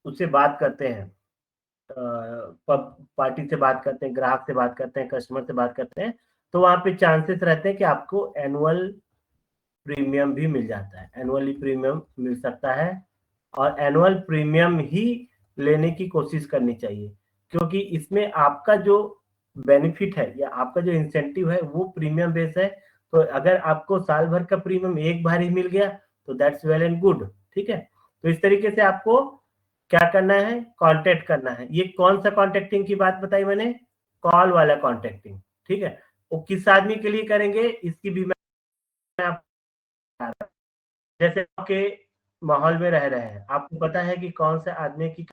उससे बात करते हैं, पार्टी से बात करते हैं, ग्राहक से बात करते हैं, कस्टमर से बात करते हैं, तो वहां पे चांसेस रहते हैं कि आपको एनुअल प्रीमियम भी मिल जाता है, एनुअली प्रीमियम मिल सकता है। और एनुअल प्रीमियम ही लेने की कोशिश करनी चाहिए, क्योंकि इसमें आपका जो बेनिफिट है या आपका जो इंसेंटिव है वो प्रीमियम बेस है। तो अगर आपको साल भर का प्रीमियम एक बार ही मिल गया तो दैट्स वेल एंड गुड, ठीक है। तो इस तरीके से आपको क्या करना है? कांटेक्ट करना है। ये कौन सा कॉन्टेक्टिंग की बात बताई मैंने? कॉल वाला कॉन्टेक्टिंग, ठीक है। वो किस आदमी के लिए करेंगे इसकी भी मैं आपको बता रहा हूं। जैसे आपके माहौल में रह रहे हैं, आपको पता है कि कौन से आदमी की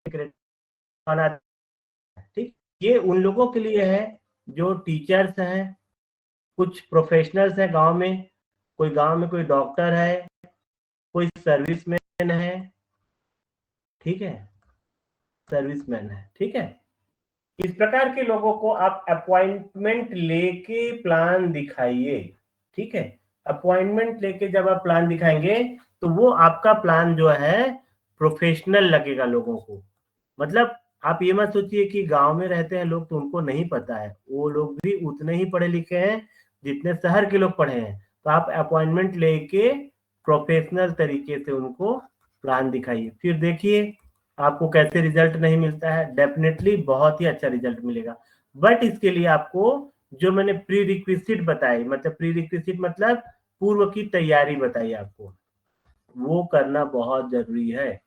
कौन आदमी, ठीक। ये उन लोगों के लिए है जो टीचर्स हैं, कुछ प्रोफेशनल्स हैं गांव में कोई डॉक्टर है, कोई सर्विसमैन है, ठीक है, सर्विसमैन है, ठीक है। इस प्रकार के लोगों को आप अपॉइंटमेंट लेके प्लान दिखाइए, ठीक है। अपॉइंटमेंट लेके जब आप प्लान दिखाएंगे तो वो आपका प्लान जो है प्रोफेशनल लगेगा लोगों को। मतलब आप ये मत सोचिए कि गांव में रहते हैं लोग तो उनको नहीं पता है, वो लोग भी उतने ही पढ़े लिखे हैं जितने शहर के लोग पढ़े हैं। तो आप अपॉइंटमेंट लेके प्रोफेशनल तरीके से उनको प्लान दिखाइए, फिर देखिए आपको कैसे रिजल्ट नहीं मिलता है। डेफिनेटली बहुत ही अच्छा रिजल्ट मिलेगा, बट इसके लिए आपको जो मैंने प्री रिक्विजिट बताई, मतलब प्री रिक्विजिट मतलब पूर्व की तैयारी बताई आपको, वो करना बहुत जरूरी है।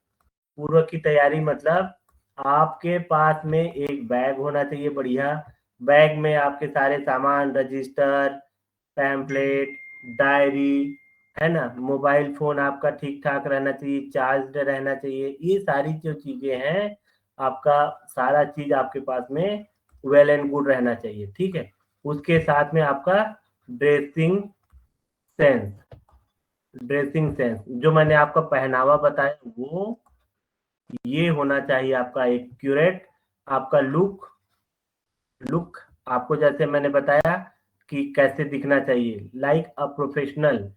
पूर्व की तैयारी मतलब आपके पास में एक बैग होना चाहिए बढ़िया। बैग में आपके सारे सामान, रजिस्टर, पैम्पलेट, डायरी, है ना, मोबाइल फोन आपका ठीक ठाक रहना चाहिए, चार्ज रहना चाहिए। ये सारी जो चीजें हैं, आपका सारा चीज आपके पास में वेल एंड गुड रहना चाहिए, ठीक है। उसके साथ में आपका ड्रेसिंग सेंस, जो मैंने आपका पहनावा बताया वो ये होना चाहिए आपका एक्यूरेट। आपका लुक आपको जैसे मैंने बताया कि कैसे दिखना चाहिए, लाइक अ प्रोफेशनल।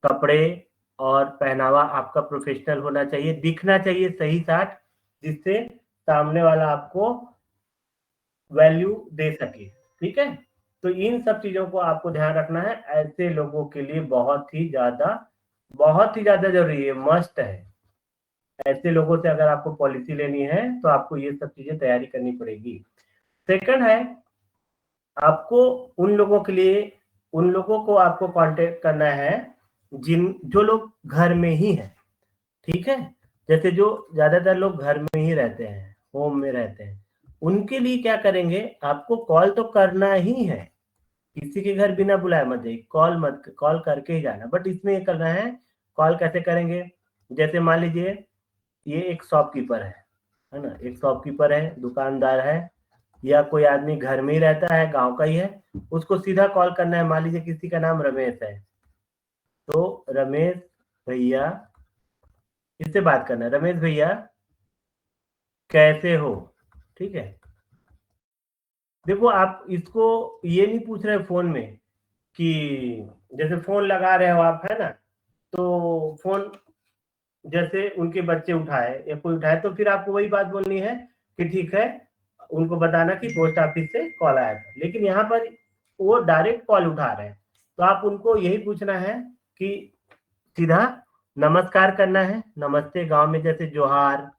कपड़े और पहनावा आपका प्रोफेशनल होना चाहिए, दिखना चाहिए सही साट, जिससे सामने वाला आपको वैल्यू दे सके, ठीक है। तो इन सब चीजों को आपको ध्यान रखना है, ऐसे लोगों के लिए बहुत ही ज्यादा जरूरी है, मस्ट है। ऐसे लोगों से अगर आपको पॉलिसी लेनी है तो आपको ये सब चीजें तैयारी करनी पड़ेगी। सेकंड है, आपको उन लोगों को आपको कांटेक्ट करना है जो लोग घर में ही हैं, ठीक है। जैसे जो ज्यादातर लोग घर में ही रहते हैं, होम में रहते हैं, उनके लिए क्या करेंगे? आपको कॉल तो करना ही है, किसी के घर बिना बुलाए मत जाइए, कॉल करके ही जाना। बट इसमें ये करना है, कॉल कैसे करेंगे? जैसे मान लीजिए ये एक शॉपकीपर है ना, एक शॉपकीपर है, दुकानदार है, या कोई आदमी घर में ही रहता है, गांव का ही है, उसको सीधा कॉल करना है। मान लीजिए किसी का नाम रमेश है, तो रमेश भैया, इससे बात करना है, रमेश भैया कैसे हो, ठीक है। देखो आप इसको ये नहीं पूछ रहे फोन में कि जैसे फोन लगा रहे हो आप, है ना, तो फोन जैसे उनके बच्चे उठाए या कोई उठाए तो फिर आपको वही बात बोलनी है कि ठीक है, उनको बताना कि पोस्ट ऑफिस से कॉल आया था। लेकिन यहाँ पर वो डायरेक्ट कॉल उठा रहे हैं, तो आप उनको यही पूछना है कि सीधा नमस्कार करना है, नमस्ते। गांव में जैसे जोहार,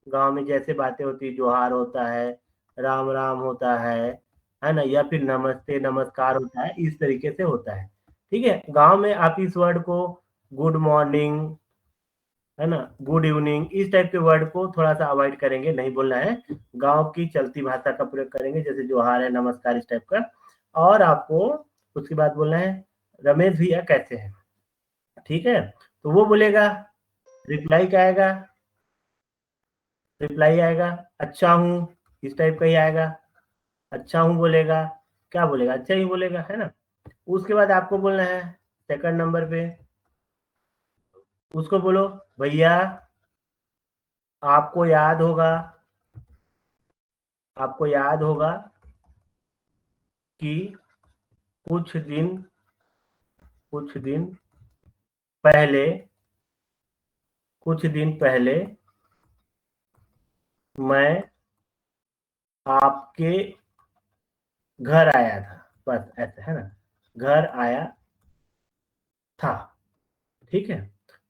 गांव में जैसे बातें होती है, जोहार होता है, राम राम होता है ना, या फिर नमस्ते नमस्कार होता है, इस तरीके से होता है, ठीक है। गांव में आप इस वर्ड को गुड मॉर्निंग, है ना, गुड इवनिंग, इस टाइप के वर्ड को थोड़ा सा अवॉइड करेंगे, नहीं बोलना है। गांव की चलती भाषा का प्रयोग करेंगे, जैसे जोहार है, नमस्कार, इस टाइप का। और आपको उसके बाद बोलना है रमेश भैया कैसे हैं, ठीक है। तो वो बोलेगा, रिप्लाई क्या आएगा? रिप्लाई आएगा अच्छा हूं, इस टाइप का ही आएगा, अच्छा हूँ बोलेगा, क्या बोलेगा, अच्छा ही बोलेगा, है ना। उसके बाद आपको बोलना है सेकंड नंबर पे, उसको बोलो भैया आपको याद होगा, आपको याद होगा कि कुछ दिन पहले, कुछ दिन पहले मैं आपके घर आया था, बस ऐसा, है ना, घर आया था, ठीक है।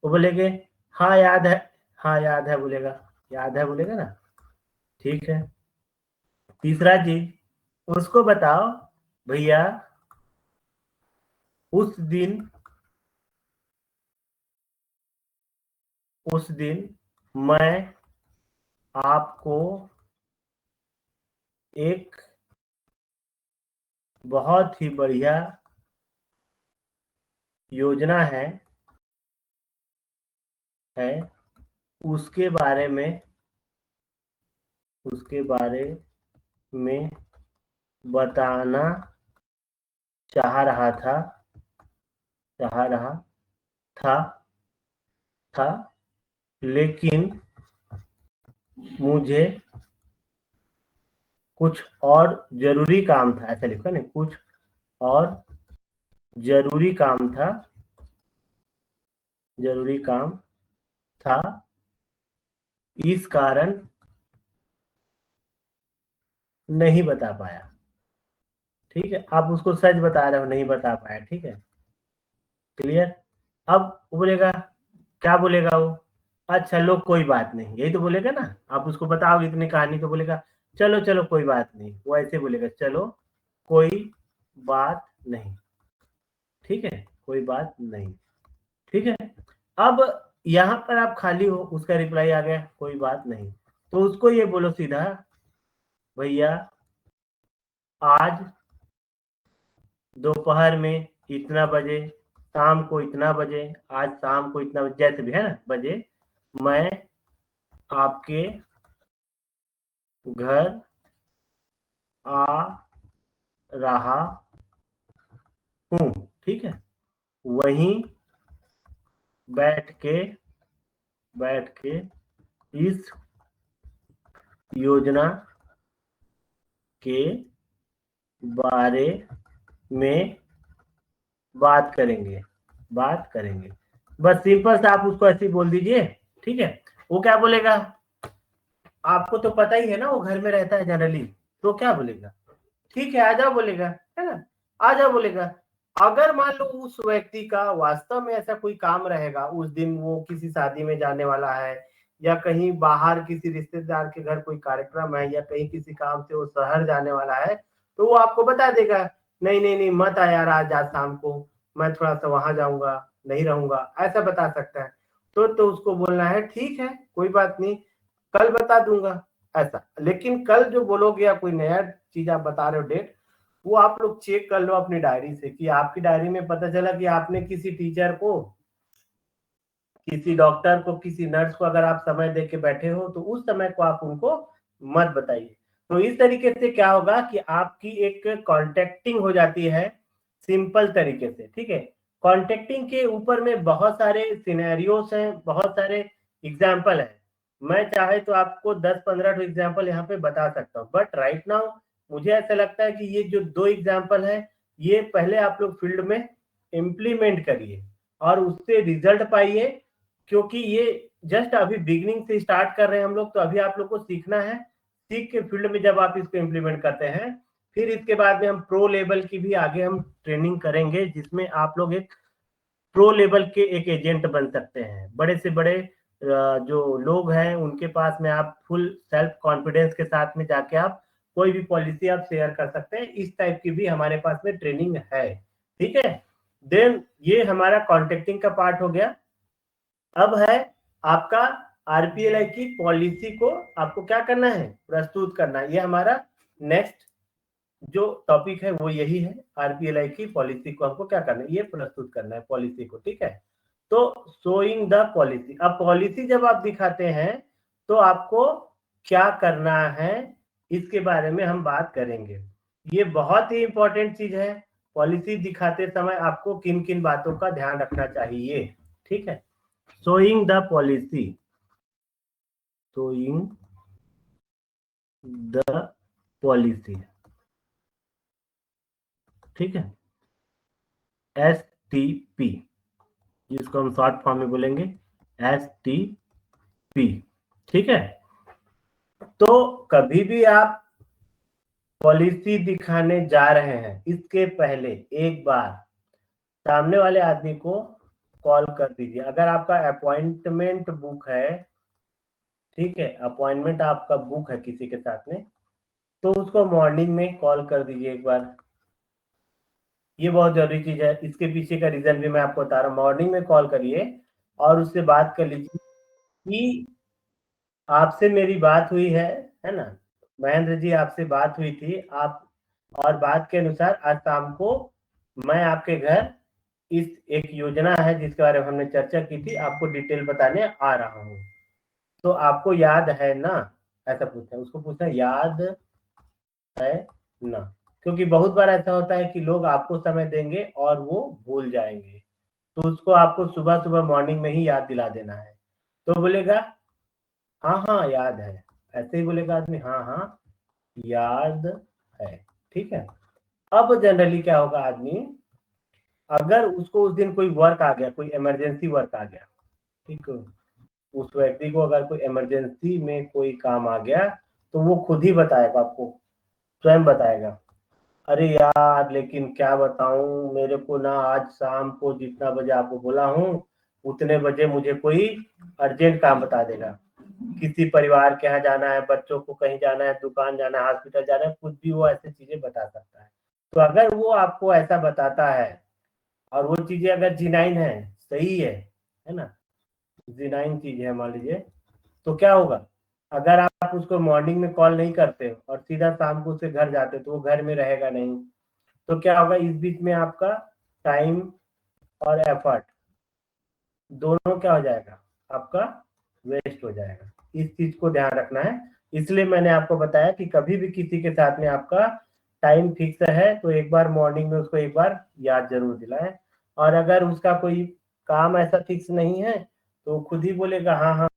वो बोलेंगे हाँ याद है, हाँ याद है बोलेगा, याद है बोलेगा ना, ठीक है। तीसरा चीज उसको बताओ भैया उस दिन, उस दिन मैं आपको एक बहुत ही बढ़िया योजना है उसके बारे में, उसके बारे में बताना चाह रहा था, चाह रहा था था लेकिन मुझे कुछ और जरूरी काम था, ऐसा लिखो ना, कुछ और जरूरी काम था, जरूरी काम था, इस कारण नहीं बता पाया, ठीक है। आप उसको सच बता रहे हो, नहीं बता पाया, ठीक है, क्लियर। अब वो बोलेगा, क्या बोलेगा वो, अच्छा लो कोई बात नहीं, यही तो बोलेगा ना। आप उसको बताओगे इतनी कहानी तो बोलेगा चलो चलो कोई बात नहीं, वो ऐसे बोलेगा चलो कोई बात नहीं, ठीक है, कोई बात नहीं, ठीक है। अब यहाँ पर आप खाली हो, उसका रिप्लाई आ गया कोई बात नहीं, तो उसको ये बोलो सीधा भैया आज दोपहर में इतना बजे, शाम को इतना बजे, आज शाम को इतना बजे, जैसे भी है ना बजे, मैं आपके घर आ रहा हूँ, ठीक है। वहीं बैठ के, बैठ के इस योजना के बारे में बात करेंगे, बात करेंगे, बस सिंपल से आप उसको ऐसे ही बोल दीजिए, ठीक है। वो क्या बोलेगा, आपको तो पता ही है ना वो घर में रहता है जनरली, तो क्या बोलेगा, ठीक है आ जाओ बोलेगा, है ना, आ जाओ बोलेगा। अगर मान लो उस व्यक्ति का वास्तव में ऐसा कोई काम रहेगा, उस दिन वो किसी शादी में जाने वाला है या कहीं बाहर किसी रिश्तेदार के घर कोई कार्यक्रम है या कहीं किसी काम से वो शहर जाने वाला है, तो वो आपको बता देगा नहीं नहीं नहीं मत आ यार आज शाम को, मैं थोड़ा सा वहां जाऊंगा, नहीं रहूंगा, ऐसा बता सकता है। तो उसको बोलना है ठीक है कोई बात नहीं, कल बता दूंगा, ऐसा। लेकिन कल जो बोलोगे या कोई नया चीज आप बता रहे हो डेट, वो आप लोग चेक कर लो अपनी डायरी से कि आपकी डायरी में पता चला कि आपने किसी टीचर को, किसी डॉक्टर को, किसी नर्स को अगर आप समय दे के बैठे हो तो उस समय को आप उनको मत बताइए। तो इस तरीके से क्या होगा कि आपकी एक कॉन्टेक्टिंग हो जाती है सिंपल तरीके से, ठीक है। कॉन्टेक्टिंग के ऊपर में बहुत सारे सिनेरियोस हैं, बहुत सारे एग्जाम्पल हैं, मैं चाहे तो आपको 10-15 एग्जाम्पल यहाँ पे बता सकता हूँ, बट राइट नाउ मुझे ऐसा लगता है कि ये जो 2 एग्जाम्पल है ये पहले आप लोग फील्ड में इम्प्लीमेंट करिए और उससे रिजल्ट पाइए, क्योंकि ये जस्ट अभी बिगिनिंग से स्टार्ट कर रहे हैं हम लोग, तो अभी आप लोग को सीखना है। सीख के फील्ड में जब आप इसको इम्प्लीमेंट करते हैं फिर इसके बाद में हम प्रो लेवल की भी आगे हम ट्रेनिंग करेंगे, जिसमें आप लोग एक प्रो लेवल के एक एजेंट बन सकते हैं। बड़े से बड़े जो लोग हैं उनके पास में आप फुल सेल्फ कॉन्फिडेंस के साथ में जाके आप कोई भी पॉलिसी आप शेयर कर सकते हैं, इस टाइप की भी हमारे पास में ट्रेनिंग है, ठीक है। देन ये हमारा कॉन्टेक्टिंग का पार्ट हो गया। अब है आपका आरपीएलआई की पॉलिसी को आपको क्या करना है, प्रस्तुत करना है। ये हमारा नेक्स्ट जो टॉपिक है वो यही है, आरपीएलआई की पॉलिसी को हमको क्या करना है, ये प्रस्तुत करना है पॉलिसी को, ठीक है। तो शोइंग द पॉलिसी, अब पॉलिसी जब आप दिखाते हैं तो आपको क्या करना है इसके बारे में हम बात करेंगे। ये बहुत ही इंपॉर्टेंट चीज है। पॉलिसी दिखाते समय आपको किन किन बातों का ध्यान रखना चाहिए, ठीक है। Showing the policy, showing the policy, ठीक है, STP, जिसको हम शॉर्ट फॉर्म में बोलेंगे STP, ठीक है। तो कभी भी आप पॉलिसी दिखाने जा रहे हैं, इसके पहले एक बार सामने वाले आदमी को कॉल कर दीजिए। अगर आपका अपॉइंटमेंट बुक है, ठीक है, अपॉइंटमेंट आपका बुक है किसी के साथ में, तो उसको मॉर्निंग में कॉल कर दीजिए एक बार। ये बहुत जरूरी चीज है, इसके पीछे का रीजन भी मैं आपको बता रहा हूँ। मॉर्निंग में कॉल करिए और उससे बात कर लीजिए कि आपसे मेरी बात हुई है ना, महेंद्र जी आपसे बात हुई थी, आप और बात के अनुसार आज शाम को मैं आपके घर इस एक योजना है जिसके बारे में हमने चर्चा की थी, आपको डिटेल बताने आ रहा हूँ। तो आपको याद है ना, ऐसा पूछना है, उसको पूछना याद है ना, क्योंकि बहुत बार ऐसा होता है कि लोग आपको समय देंगे और वो भूल जाएंगे, तो उसको आपको सुबह सुबह मॉर्निंग में ही याद दिला देना है। तो बोलेगा हाँ हाँ याद है, ऐसे ही बोलेगा आदमी, हाँ हाँ याद है, ठीक है। अब जनरली क्या होगा, आदमी अगर उसको उस दिन कोई वर्क आ गया, कोई इमरजेंसी वर्क आ गया, ठीक है, उस व्यक्ति को अगर कोई इमरजेंसी में कोई काम आ गया, तो वो खुद ही बताएगा, आपको स्वयं बताएगा, अरे यार लेकिन क्या बताऊं, मेरे को ना आज शाम को जितना बजे आपको बोला हूँ उतने बजे मुझे कोई अर्जेंट काम बता देगा, किसी परिवार के यहाँ जाना है, बच्चों को कहीं जाना है, दुकान जाना है, हॉस्पिटल जाना है, कुछ भी वो ऐसी चीजें बता सकता है। तो अगर वो आपको ऐसा बताता है और वो चीजें अगर जिनाइन है, सही है ना, जिनाइन चीज है मान लीजिए, तो क्या होगा, अगर आप उसको मॉर्निंग में कॉल नहीं करते और सीधा शाम को उसके घर जाते तो वो घर में रहेगा नहीं, तो क्या होगा, इस बीच में आपका टाइम और एफर्ट दोनों क्या हो जाएगा, आपका वेस्ट हो जाएगा। इस चीज को ध्यान रखना है। इसलिए मैंने आपको बताया कि कभी भी किसी के साथ में आपका टाइम फिक्स है तो एक बार मॉर्निंग में उसको एक बार याद जरूर दिलाएं, और अगर उसका कोई काम ऐसा फिक्स नहीं है तो खुद ही बोलेगा हाँ हाँ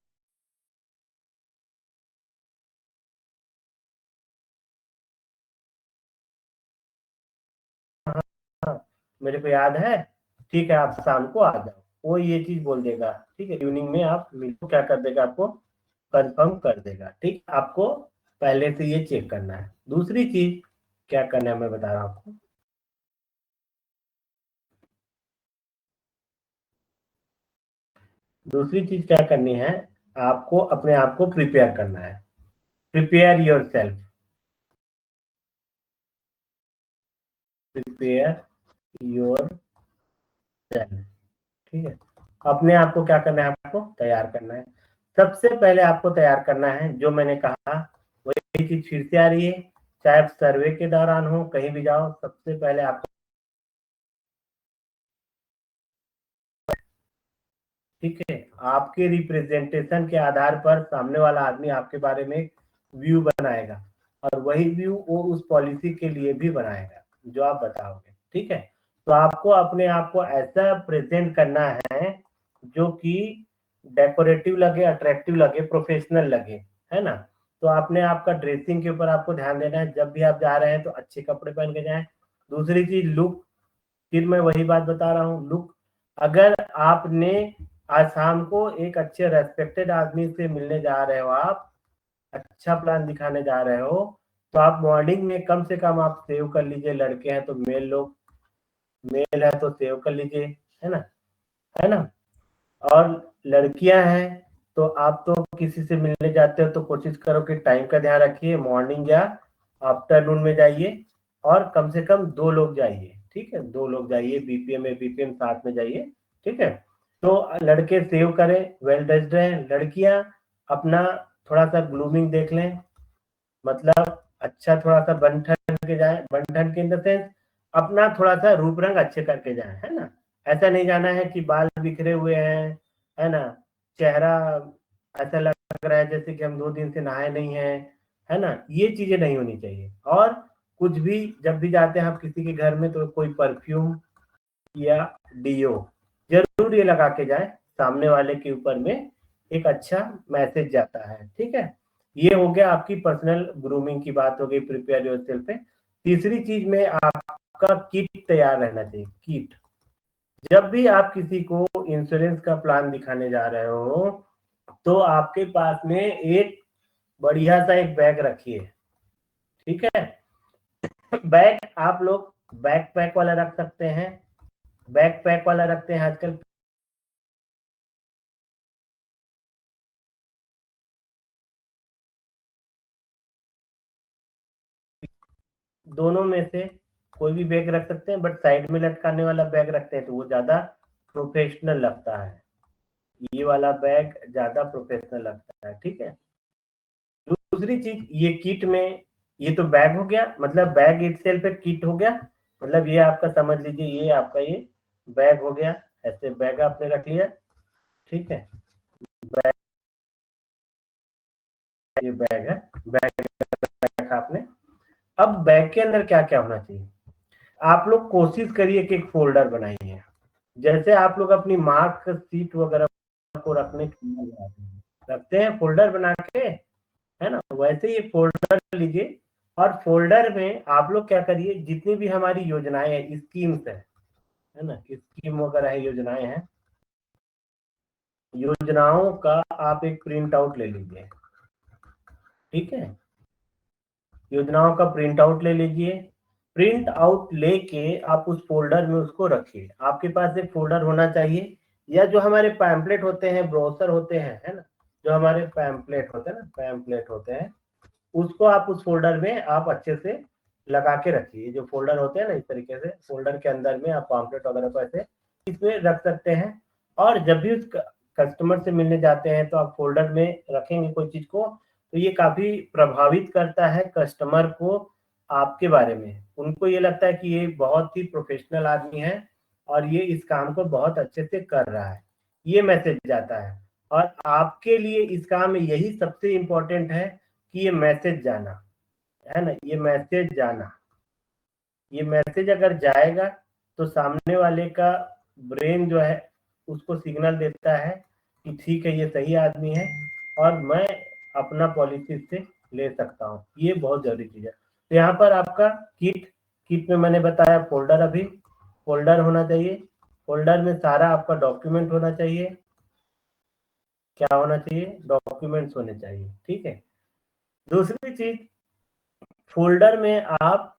मेरे को याद है, ठीक है आप शाम को आ जाओ, वो ये चीज बोल देगा, ठीक है, इवनिंग में आप मिलो, क्या कर देगा, आपको कंफर्म कर देगा, ठीक। आपको पहले से ये चेक करना है। दूसरी चीज क्या करना है मैं बता रहा हूँ आपको, दूसरी चीज क्या करनी है, आपको अपने आप को प्रिपेयर करना है, prepare your self, prepare your self, ठीक है। अपने आप को क्या करना है, आपको तैयार करना है। सबसे पहले आपको तैयार करना है, जो मैंने कहा वही चीज फिर से आ रही है, चाहे आप सर्वे के दौरान हो, कहीं भी जाओ, सबसे पहले आपको, ठीक है, आपके रिप्रेजेंटेशन के आधार पर सामने वाला आदमी आपके बारे में व्यू बनाएगा, और वही व्यू वो उस पॉलिसी के लिए भी बनाएगा जो आप बताओगे, ठीक है। तो आपको अपने आप को ऐसा प्रेजेंट करना है जो कि डेकोरेटिव लगे, अट्रैक्टिव लगे, प्रोफेशनल लगे, है ना। तो आपने आपका ड्रेसिंग के ऊपर आपको ध्यान देना है, जब भी आप जा रहे हैं तो अच्छे कपड़े पहन के जाएं। दूसरी चीज लुक, फिर मैं वही बात बता रहा हूँ, लुक, अगर आपने आज शाम को एक अच्छे रेस्पेक्टेड आदमी से मिलने जा रहे हो, आप अच्छा प्लान दिखाने जा रहे हो, तो आप मॉर्निंग में कम से कम आप सेव कर लीजिए, लड़के हैं तो मेल लोग, मेल है तो सेव कर लीजिए, है ना, है ना। और लड़कियां हैं तो आप तो किसी से मिलने जाते हो तो कोशिश करो कि टाइम का ध्यान रखिए, मॉर्निंग या आफ्टरनून में जाइए, और कम से कम 2 लोग जाइए, ठीक है, 2 लोग जाइए, बीपीएम एपीपीएम साथ में जाइए, ठीक है। तो लड़के सेव करें, वेल ड्रेस्ड रहें, लड़कियां अपना थोड़ा सा ग्लूमिंग देख लें, मतलब अच्छा थोड़ा सा बन ठन के जाए, बन ठन के इन द सेंस अपना थोड़ा सा रूप रंग अच्छे करके जाए, है ना। ऐसा नहीं जाना है कि बाल बिखरे हुए हैं, है ना, चेहरा ऐसा लग रहा है जैसे कि हम 2 दिन से नहाए नहीं है, है ना, ये चीजें नहीं होनी चाहिए। और कुछ भी जब भी जाते हैं आप किसी के घर में तो कोई परफ्यूम या डीओ जरूर ये लगा के जाए, सामने वाले के ऊपर में एक अच्छा मैसेज जाता है। ठीक है, ये हो गया आपकी पर्सनल ग्रूमिंग की बात हो गई, प्रिपेयर योरसेल्फ पे। तीसरी चीज में आपका किट तैयार रहना चाहिए। किट, जब भी आप किसी को इंश्योरेंस का प्लान दिखाने जा रहे हो तो आपके पास में एक बढ़िया सा एक बैग रखिए। ठीक है, बैग आप लोग बैकपैक वाला रख सकते हैं, बैकपैक वाला रखते हैं आजकल। दोनों में से कोई भी बैग रख सकते हैं, बट साइड में लटकाने वाला बैग रखते हैं तो वो ज्यादा प्रोफेशनल लगता है। ये वाला बैग ज्यादा प्रोफेशनल लगता है। ठीक है, दूसरी चीज ये किट में, ये तो बैग हो गया, मतलब बैग इटसेल्फ एक किट हो गया, मतलब ये आपका समझ लीजिए ये आपका ये बैग हो गया। ऐसे बैग आपने रख लिया। ठीक है, बैग, ये बैग है, बैग रखा आपने। अब बैग के अंदर क्या क्या होना चाहिए, आप लोग कोशिश करिए कि एक फोल्डर बनाइए। जैसे आप लोग अपनी मार्क शीट वगैरह को रखने के लिए रखते हैं फोल्डर बना के, है ना, वैसे ही फोल्डर लीजिए। और फोल्डर में आप लोग क्या करिए, जितनी भी हमारी योजनाएं हैं, स्कीम्स है ना, स्कीम वगैरह है, योजनाएं हैं, योजनाओं का आप एक प्रिंट आउट ले लीजिए। ठीक है, योजनाओं का प्रिंट आउट ले लीजिए। प्रिंट आउट लेके आप उस फोल्डर में उसको रखिए। आपके पास एक फोल्डर होना चाहिए, या जो हमारे पैम्पलेट होते हैं, ब्रोशर होते हैं, है ना, जो हमारे पैम्पलेट होते हैं ना, पैम्पलेट होते हैं, उसको आप उस फोल्डर में आप अच्छे से लगा के रखिए। जो फोल्डर होते हैं ना, इस तरीके से फोल्डर के अंदर में आप पैम्पलेट वगैरह को ऐसे इसमें रख सकते हैं। और जब भी उस कस्टमर से मिलने जाते हैं तो आप फोल्डर में रखेंगे कोई चीज को, तो ये काफी प्रभावित करता है कस्टमर को आपके बारे में। उनको ये लगता है कि ये बहुत ही प्रोफेशनल आदमी है और ये इस काम को बहुत अच्छे से कर रहा है, ये मैसेज जाता है। और आपके लिए इस काम में यही सबसे इम्पोर्टेंट है कि ये मैसेज जाना, है ना, ये मैसेज जाना। ये मैसेज अगर जाएगा तो सामने वाले का ब्रेन जो है उसको सिग्नल देता है कि ठीक है, ये सही आदमी है और मैं अपना पॉलिसी इससे ले सकता हूँ। ये बहुत जरूरी चीज है। तो यहाँ पर आपका किट, किट में मैंने बताया फोल्डर, अभी फोल्डर होना चाहिए। फोल्डर में सारा आपका डॉक्यूमेंट होना चाहिए। क्या होना चाहिए, डॉक्यूमेंट्स होने चाहिए। ठीक है, दूसरी चीज, फोल्डर में आप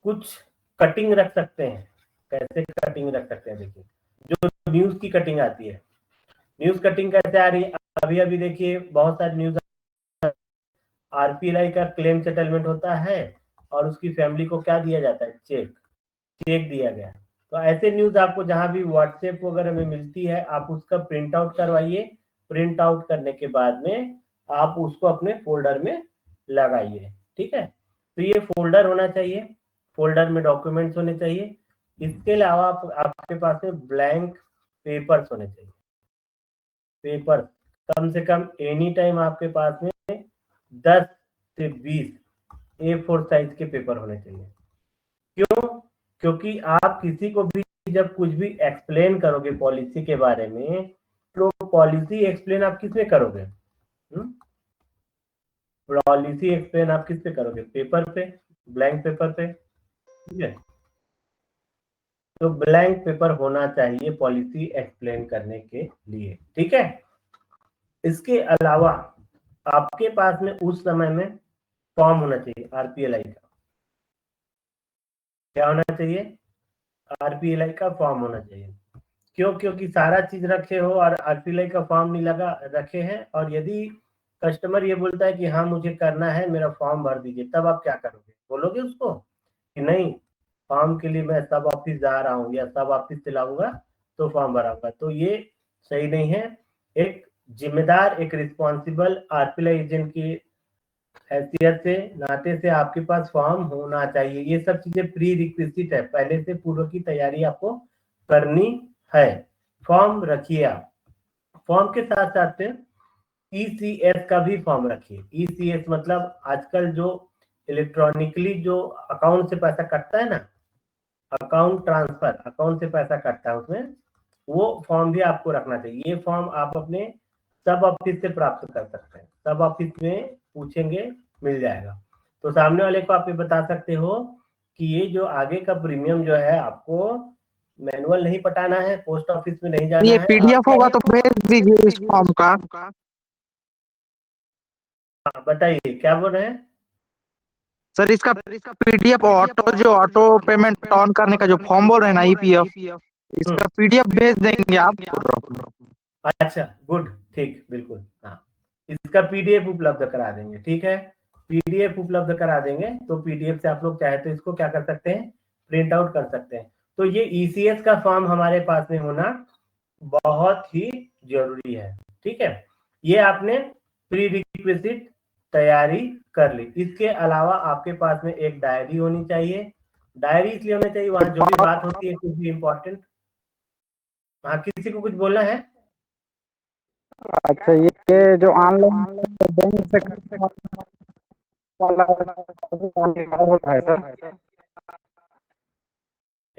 कुछ कटिंग रख सकते हैं। कैसे कटिंग रख सकते हैं, देखिए जो न्यूज की कटिंग आती है, न्यूज कटिंग कैसे आ रही है, अभी अभी देखिए बहुत सारी न्यूज, आरपीएलआई का क्लेम सेटलमेंट होता है और उसकी फैमिली को क्या दिया जाता है, चेक, चेक दिया गया। तो ऐसे न्यूज आपको जहां भी व्हाट्सएप वगैरह में मिलती है, आप उसका प्रिंट आउट करवाइए। प्रिंट आउट करने के बाद में आप उसको अपने फोल्डर में लगाइए। ठीक है, तो ये फोल्डर होना चाहिए, फोल्डर में डॉक्यूमेंट्स होने चाहिए। इसके अलावा आपके पास में ब्लैंक पेपर्स होने चाहिए। पेपर कम से कम एनी टाइम आपके पास में 10 से 20 A4 साइज के पेपर होने चाहिए। क्यों, क्योंकि आप किसी को भी जब कुछ भी एक्सप्लेन करोगे पॉलिसी के बारे में, तो पॉलिसी एक्सप्लेन आप किस में करोगे, पॉलिसी एक्सप्लेन आप किस पे करोगे, पेपर पे, ब्लैंक पेपर पे। ठीक है, तो ब्लैंक पेपर होना चाहिए पॉलिसी एक्सप्लेन करने के लिए। ठीक है, इसके अलावा आपके पास में उस समय में फॉर्म होना चाहिए आरपीएलआई का। क्या होना चाहिए, आरपीएलआई का फॉर्म होना चाहिए। क्यों, क्योंकि सारा चीज रखे हो और आरपीएलआई का फॉर्म नहीं लगा रखे हैं, और यदि कस्टमर ये बोलता है कि हाँ मुझे करना है, मेरा फॉर्म भर दीजिए, तब आप क्या करोगे, बोलोगे उसको कि नहीं, फॉर्म के लिए मैं सब ऑफिस जा रहा हूँ या सब ऑफिस से लाऊंगा तो फॉर्म भराऊंगा, तो ये सही नहीं है। एक जिम्मेदार, एक रिस्पॉन्सिबल आरपीएलआई एजेंट की हैसियत से, नाते से आपके पास फॉर्म होना चाहिए। ये सब चीजें प्री रिक्विजिट है, पहले से पूर्व की तैयारी आपको करनी है। फॉर्म रखिए आप, फॉर्म के साथ साथ ईसीएस का भी फॉर्म रखिए। ईसीएस मतलब आजकल जो इलेक्ट्रॉनिकली जो अकाउंट से पैसा कटता है ना, अकाउंट ट्रांसफर, अकाउंट से पैसा कटता है उसमें, वो फॉर्म भी आपको रखना चाहिए। ये फॉर्म आप अपने सब ऑफिस से प्राप्त कर सकते हैं, सब ऑफिस में पूछेंगे मिल जाएगा। तो सामने वाले को आप ये बता सकते हो कि ये जो आगे का प्रीमियम जो है आपको मैनुअल नहीं पटाना है, पोस्ट ऑफिस में नहीं जाना ये है। पीडीएफ होगा तो भेज दीजिए इस फॉर्म का। हाँ, बताइए क्या बोल रहे हैं? सर इसका पीडीएफ ऑटो जो ऑटो पेमेंट ऑन करने का जो फॉर्म बोल रहे हैं ना ईपीएफ, इसका पीडीएफ भेज देंगे आप। अच्छा, गुड, ठीक, बिल्कुल, हाँ, इसका पीडीएफ उपलब्ध करा देंगे, ठीक है, पीडीएफ उपलब्ध करा देंगे। तो पीडीएफ से आप लोग चाहे तो इसको क्या कर सकते हैं, प्रिंट आउट कर सकते हैं। तो ये ईसीएस का फॉर्म हमारे पास में होना बहुत ही जरूरी है, ठीक है। ये आपने प्री रिक्विजिट तैयारी कर ली। इसके अलावा आपके पास में एक डायरी होनी चाहिए। डायरी इसलिए होनी चाहिए, वहां जो भी बात होती है कुछ भी इंपॉर्टेंट। हाँ, किसी को कुछ बोलना है? अच्छा, ये जो ऑनलाइन बैंक से होता है सर?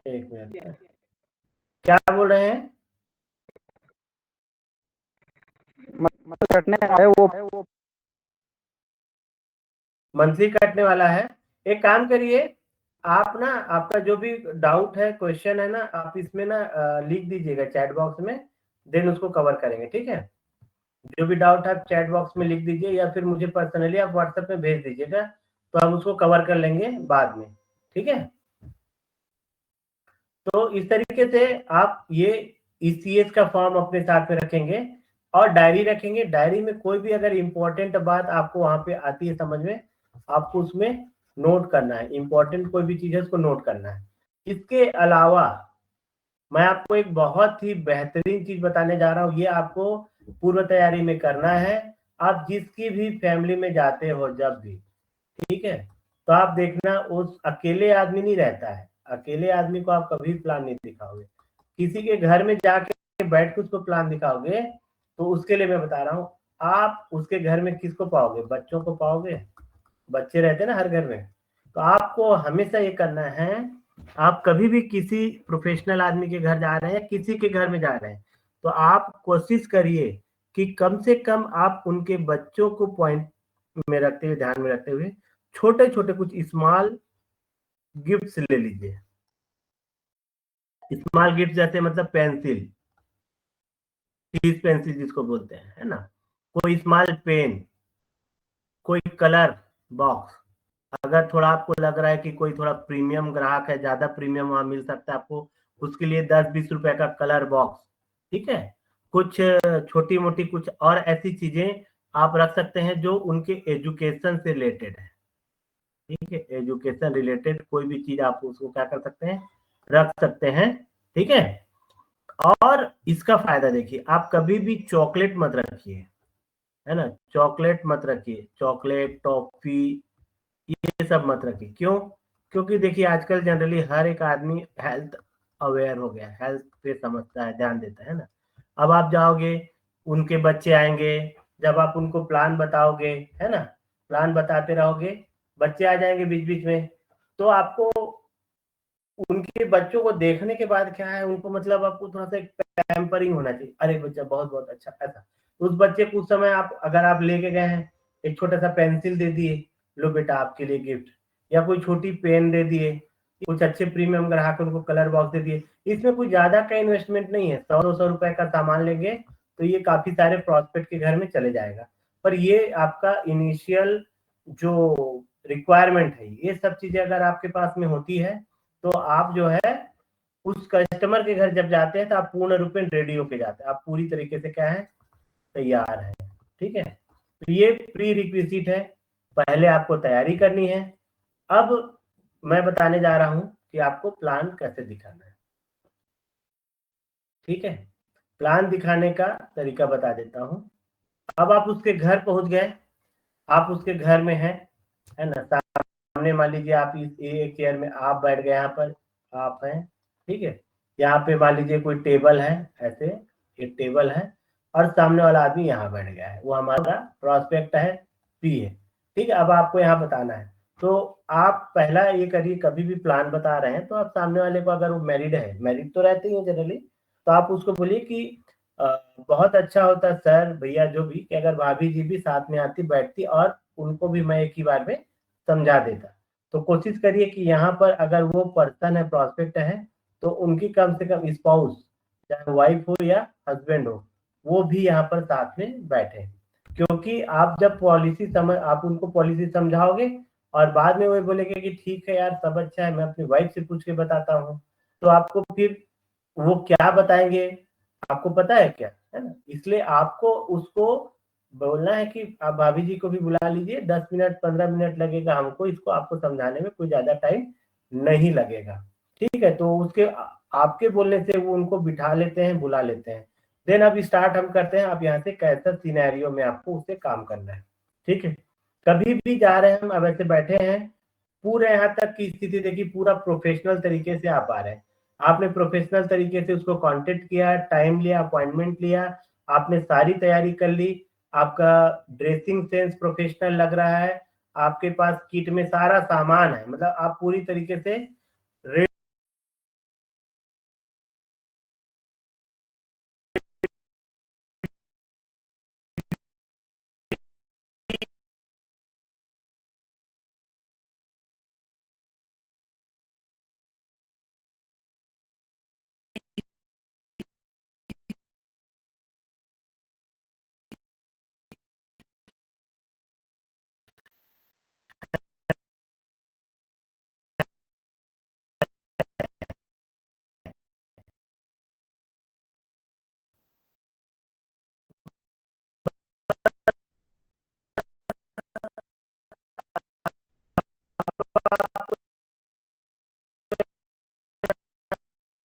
एक मिनट, क्या बोल रहे हैं? मतलब कटने आए वो मंथली कटने वाला है। एक काम करिए, आप ना आपका जो भी डाउट है, क्वेश्चन है ना, आप इसमें ना लिख दीजिएगा चैट बॉक्स में, देन उसको कवर करेंगे, ठीक है। जो भी डाउट है आप चैट बॉक्स में लिख दीजिए, या फिर मुझे पर्सनली आप व्हाट्सएप में भेज दीजिएगा, तो हम उसको कवर कर लेंगे बाद में, ठीक है। तो इस तरीके से आप ये ईसीएस का फॉर्म अपने साथ में रखेंगे और डायरी रखेंगे। डायरी में कोई भी अगर इंपॉर्टेंट बात आपको वहां पे आती है समझ में, आपको उसमें नोट करना है, इंपॉर्टेंट कोई भी चीज है उसको नोट करना है। इसके अलावा मैं आपको एक बहुत ही बेहतरीन चीज बताने जा रहा हूँ, ये आपको पूर्व तैयारी में करना है। आप जिसकी भी फैमिली में जाते हो जब भी, ठीक है, तो आप देखना उस अकेले आदमी नहीं रहता है, अकेले आदमी को आप कभी प्लान नहीं दिखाओगे। किसी के घर में जाके बैठ के उसको प्लान दिखाओगे, तो उसके लिए मैं बता रहा हूँ, आप उसके घर में किसको पाओगे, बच्चों को पाओगे। बच्चे रहते हैं ना हर घर में। तो आपको हमेशा ये करना है, आप कभी भी किसी प्रोफेशनल आदमी के घर जा रहे हैं, किसी के घर में जा रहे हैं, तो आप कोशिश करिए कि कम से कम आप उनके बच्चों को पॉइंट में रखते हुए, ध्यान में रखते हुए, छोटे छोटे कुछ स्मॉल गिफ्ट्स ले लीजिए। स्मॉल गिफ्ट जैसे मतलब पेंसिल, टीज पेंसिल जिसको बोलते हैं, है ना, कोई स्मॉल पेन, कोई कलर बॉक्स। अगर थोड़ा आपको लग रहा है कि कोई थोड़ा प्रीमियम ग्राहक है, ज्यादा प्रीमियम वहां मिल सकता है आपको, उसके लिए 10-20 रुपए का कलर बॉक्स, ठीक है। कुछ छोटी मोटी कुछ और ऐसी चीजें आप रख सकते हैं जो उनके एजुकेशन से रिलेटेड है, ठीक है। एजुकेशन रिलेटेड कोई भी चीज आप उसको क्या कर सकते हैं, रख सकते हैं, ठीक है। और इसका फायदा देखिए, आप कभी भी चॉकलेट मत रखिए, है ना, चॉकलेट मत रखिए, चॉकलेट टॉफी ये सब मत रखिए। क्यों? क्योंकि देखिए आजकल जनरली हर एक आदमी हेल्थ अवेयर हो गया, हेल्थ पे समझता है, ध्यान देता है ना। अब आप जाओगे, उनके बच्चे आएंगे, जब आप उनको प्लान बताओगे, है ना, प्लान बताते रहोगे, बच्चे आ जाएंगे बीच बीच में, तो आपको उनके बच्चों को देखने के बाद क्या है, उनको मतलब आपको थोड़ा सा पैम्परिंग होना चाहिए, अरे बच्चा बहुत बहुत अच्छा, ऐसा। उस बच्चे को उस समय आप अगर आप लेके गए हैं, एक छोटा सा पेंसिल दे दिए, लो बेटा आपके लिए गिफ्ट, या कोई छोटी पेन दे दिए, कुछ अच्छे प्रीमियम ग्राहक उनको कलर बॉक्स दे दिए। इसमें कुछ ज्यादा का इन्वेस्टमेंट नहीं है, 100-200 रुपए का सामान लेंगे तो ये काफी सारे प्रॉस्पेक्ट के घर में चले जाएगा। पर ये आपका इनिशियल जो रिक्वायरमेंट है, ये सब चीजें अगर आपके पास में होती है, तो आप जो है उस कस्टमर के घर जब जाते हैं तो आप पूर्ण रूप में रेडी होके जाते हैं, आप पूरी तरीके से क्या है, तैयार है, ठीक है। तो ये प्री रिक्विजिट है, पहले आपको तैयारी करनी है। अब मैं बताने जा रहा हूं कि आपको प्लान कैसे दिखाना है, ठीक है। प्लान दिखाने का तरीका बता देता हूं। अब आप उसके घर पहुंच गए, आप उसके घर में हैं, है ना, सामने मान लीजिए आप इस एक चेयर में आप बैठ गए, यहाँ पर आप हैं, ठीक है। यहाँ पे मान लीजिए कोई टेबल है, ऐसे एक टेबल है, और सामने वाला आदमी यहाँ बैठ गया है, वो हमारा प्रोस्पेक्ट है, पी है, ठीक है। अब आपको यहाँ बताना है, तो आप पहला ये करिए, कभी भी प्लान बता रहे हैं तो आप सामने वाले को, अगर वो मैरिड है, मैरिड तो रहते ही है जनरली, तो आप उसको बोलिए कि बहुत अच्छा होता सर, भैया जो भी, कि अगर भाभी जी भी साथ में आती बैठती और उनको भी मैं एक ही बार में समझा देता। तो कोशिश करिए कि यहाँ पर अगर वो पर्सन है, प्रोस्पेक्ट है, तो उनकी कम से कम स्पाउस, चाहे वाइफ हो या हस्बैंड हो, वो भी यहाँ पर साथ में बैठे। क्योंकि आप जब आप उनको पॉलिसी समझाओगे और बाद में वो बोलेंगे कि ठीक है यार सब अच्छा है, मैं अपनी वाइफ से पूछ के बताता हूँ, तो आपको फिर वो क्या बताएंगे आपको पता है क्या, है ना? इसलिए आपको उसको बोलना है कि आप भाभी जी को भी बुला लीजिए, 10 मिनट 15 मिनट लगेगा हमको, इसको आपको समझाने में कोई ज्यादा टाइम नहीं लगेगा। ठीक है, तो उसके आपके बोलने से वो उनको बिठा लेते हैं, बुला लेते हैं। देन अब स्टार्ट हम करते हैं, आप यहाँ से कैसा सिनेरियो में आपको उससे काम करना है। ठीक है, कभी भी जा रहे हैं हम, अब ऐसे बैठे हैं, पूरे यहाँ तक की स्थिति देखिए, पूरा प्रोफेशनल तरीके से आप आ रहे हैं। आपने प्रोफेशनल तरीके से उसको कांटेक्ट किया, टाइम लिया, अपॉइंटमेंट लिया, आपने सारी तैयारी कर ली, आपका ड्रेसिंग सेंस प्रोफेशनल लग रहा है, आपके पास किट में सारा सामान है, मतलब आप पूरी तरीके से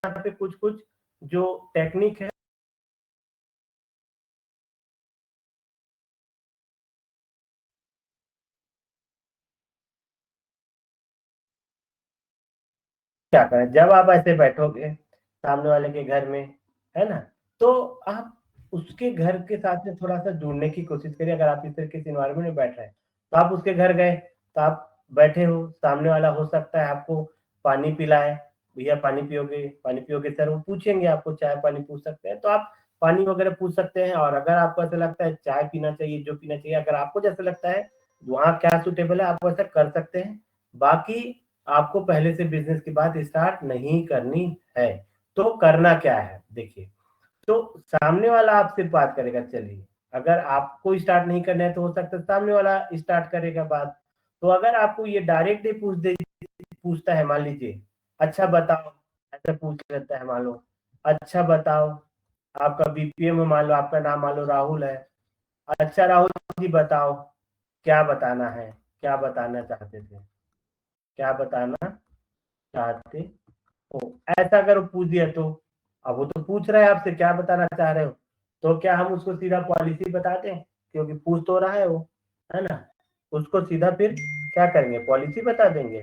यहाँ पे कुछ कुछ जो टेक्निक है क्या करें, जब आप ऐसे बैठोगे सामने वाले के घर में, है ना, तो आप उसके घर के साथ में थोड़ा सा जुड़ने की कोशिश करिए। अगर आप इस तरीके से इन्वायरमेंट में बैठ रहे हैं, तो आप उसके घर गए, तो आप बैठे हो, सामने वाला हो सकता है आपको पानी पिलाए, भैया पानी पियोगे सर, वो पूछेंगे आपको, चाय पानी पूछ सकते हैं, तो आप पानी वगैरह पूछ सकते हैं। और अगर आपको ऐसा लगता है चाय पीना चाहिए, जो पीना चाहिए, अगर आपको जैसा लगता है वहाँ क्या सुटेबल है, आप वैसा कर सकते हैं। बाकी आपको पहले से बिजनेस की बात स्टार्ट नहीं करनी है। तो करना क्या है देखिए, तो सामने वाला आपसे बात करेगा, चलिए अगर आपको स्टार्ट नहीं करना है तो हो सकता है सामने वाला स्टार्ट करेगा बात। तो अगर आपको ये डायरेक्ट ही पूछता है, मान लीजिए अच्छा बताओ, ऐसा पूछ लेता है, मान लो अच्छा बताओ आपका बीपीएम, मान लो आपका नाम मान लो राहुल है, अच्छा राहुल जी बताओ क्या बताना है, क्या बताना चाहते थे, क्या बताना चाहते हो, ऐसा अगर वो पूछ दिया तो, अब वो तो पूछ रहा है आपसे क्या बताना चाह रहे हो, तो क्या हम उसको सीधा पॉलिसी बता दें, क्योंकि पूछ तो रहा है वो, है ना, उसको सीधा फिर क्या करेंगे, पॉलिसी बता देंगे,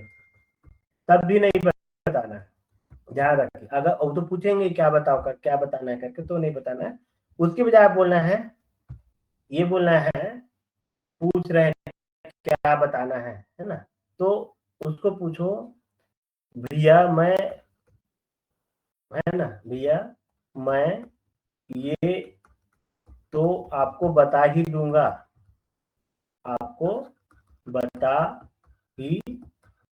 तब भी नहीं बताना है। ध्यान रखिए, अगर वो तो पूछेंगे क्या बताओ कर, क्या बताना है करके, तो नहीं बताना है। उसके बजाय आप बोलना है, ये बोलना है, पूछ रहे हैं क्या बताना है ना, तो उसको पूछो, भैया मैं, है ना, भैया मैं ये तो आपको बता ही दूंगा, आपको बता ही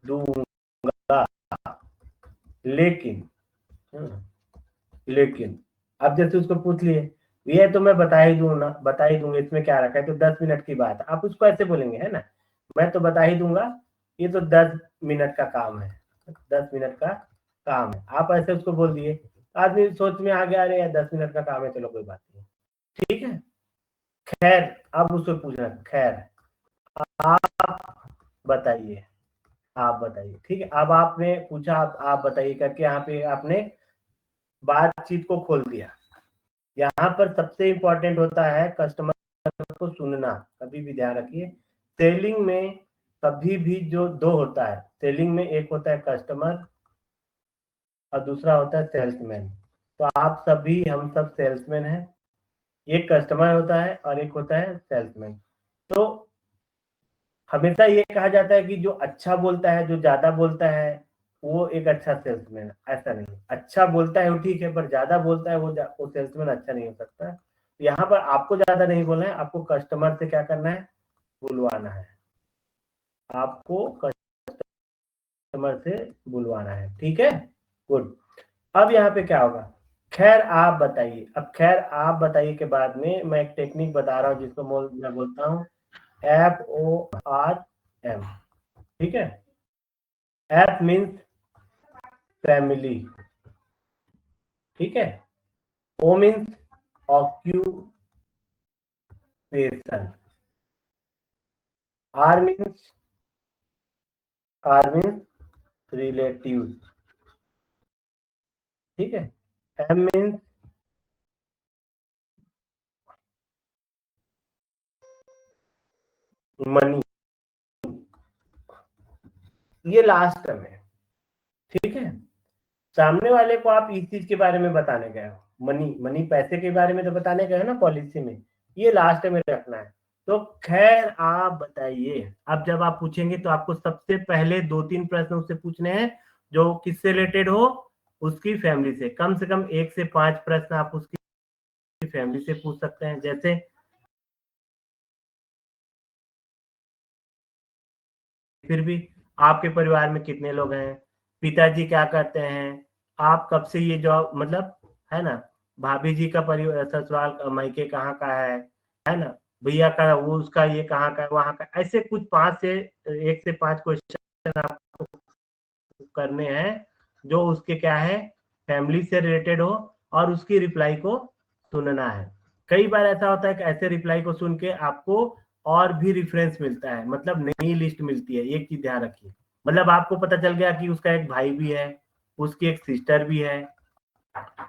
दूंगा, लेकिन, लेकिन अब जैसे उसको पूछ लिए, ये तो मैं बता ही दूंगा, बता ही दूंगा, इसमें क्या रखा है, तो 10 मिनट की बात है, आप उसको ऐसे बोलेंगे, है ना, मैं तो बता ही दूंगा, ये तो 10 मिनट का काम है, 10 मिनट का काम है, आप ऐसे उसको बोल दिए, आदमी सोच में आ गया, अरे यार 10 मिनट का काम है, चलो कोई बात नहीं, ठीक है। खैर, अब उसको पूछना, खैर आप बताइए, आप बताइए, ठीक है, अब आपने पूछा, आप बताइए करके यहाँ पे आपने बातचीत को खोल दिया। यहाँ पर सबसे इंपॉर्टेंट होता है कस्टमर को सुनना, कभी भी ध्यान रखिए। सेलिंग में कभी भी जो दो होता है, सेलिंग में एक होता है कस्टमर और दूसरा होता है सेल्समैन। तो आप सभी, हम सब सेल्समैन हैं, एक कस्टमर होता है और एक होता है सेल्समैन। तो हमेशा ये कहा जाता है कि जो अच्छा बोलता है, जो ज्यादा बोलता है, वो एक अच्छा सेल्समैन है। ऐसा नहीं, अच्छा बोलता है वो ठीक है, पर ज्यादा बोलता है वो सेल्समैन अच्छा नहीं हो सकता। यहाँ पर आपको ज्यादा नहीं बोलना है, आपको कस्टमर से क्या करना है, बुलवाना है, आपको कस्टमर से बुलवाना है। ठीक है, गुड। अब यहाँ पे क्या होगा, खैर आप बताइए। अब खैर आप बताइए के बाद में मैं एक टेक्निक बता रहा हूँ जिसको मैं बोलता हूँ FORM। ठीक है, F मीन्स फैमिली, ठीक है, O means occupation, R means relative, ठीक है, M मीन्स मनी, ये लास्ट टर्म है। ठीक है, सामने वाले को आप इस चीज के बारे में बताने गए हो, मनी पैसे के बारे में तो बताने गए हो ना पॉलिसी में, ये लास्ट में रखना है। तो खैर आप बताइए। अब जब आप पूछेंगे तो आपको सबसे पहले 2-3 प्रश्न उससे पूछने हैं जो किससे रिलेटेड हो, उसकी फैमिली से। कम 1 से 5 प्रश्न आप उसकी फैमिली से पूछ सकते हैं। जैसे फिर भी आपके परिवार में कितने लोग हैं, पिताजी क्या करते हैं, आप कब से ये जॉब, मतलब है ना, भाभी जी का परिवार ससुराल मायके कहाँ का है ना, भैया का वो उसका ये कहाँ का है, वहां का, ऐसे कुछ 1 से 5 क्वेश्चन आपको करने हैं जो उसके क्या है, फैमिली से रिलेटेड हो, और उसकी रिप्लाई को सुनना है। कई बार ऐसा होता है कि ऐसे रिप्लाई को सुन के आपको और भी रेफरेंस मिलता है, मतलब नई लिस्ट मिलती है। एक चीज ध्यान रखिए, मतलब आपको पता चल गया कि उसका एक भाई भी है, उसकी एक सिस्टर भी है,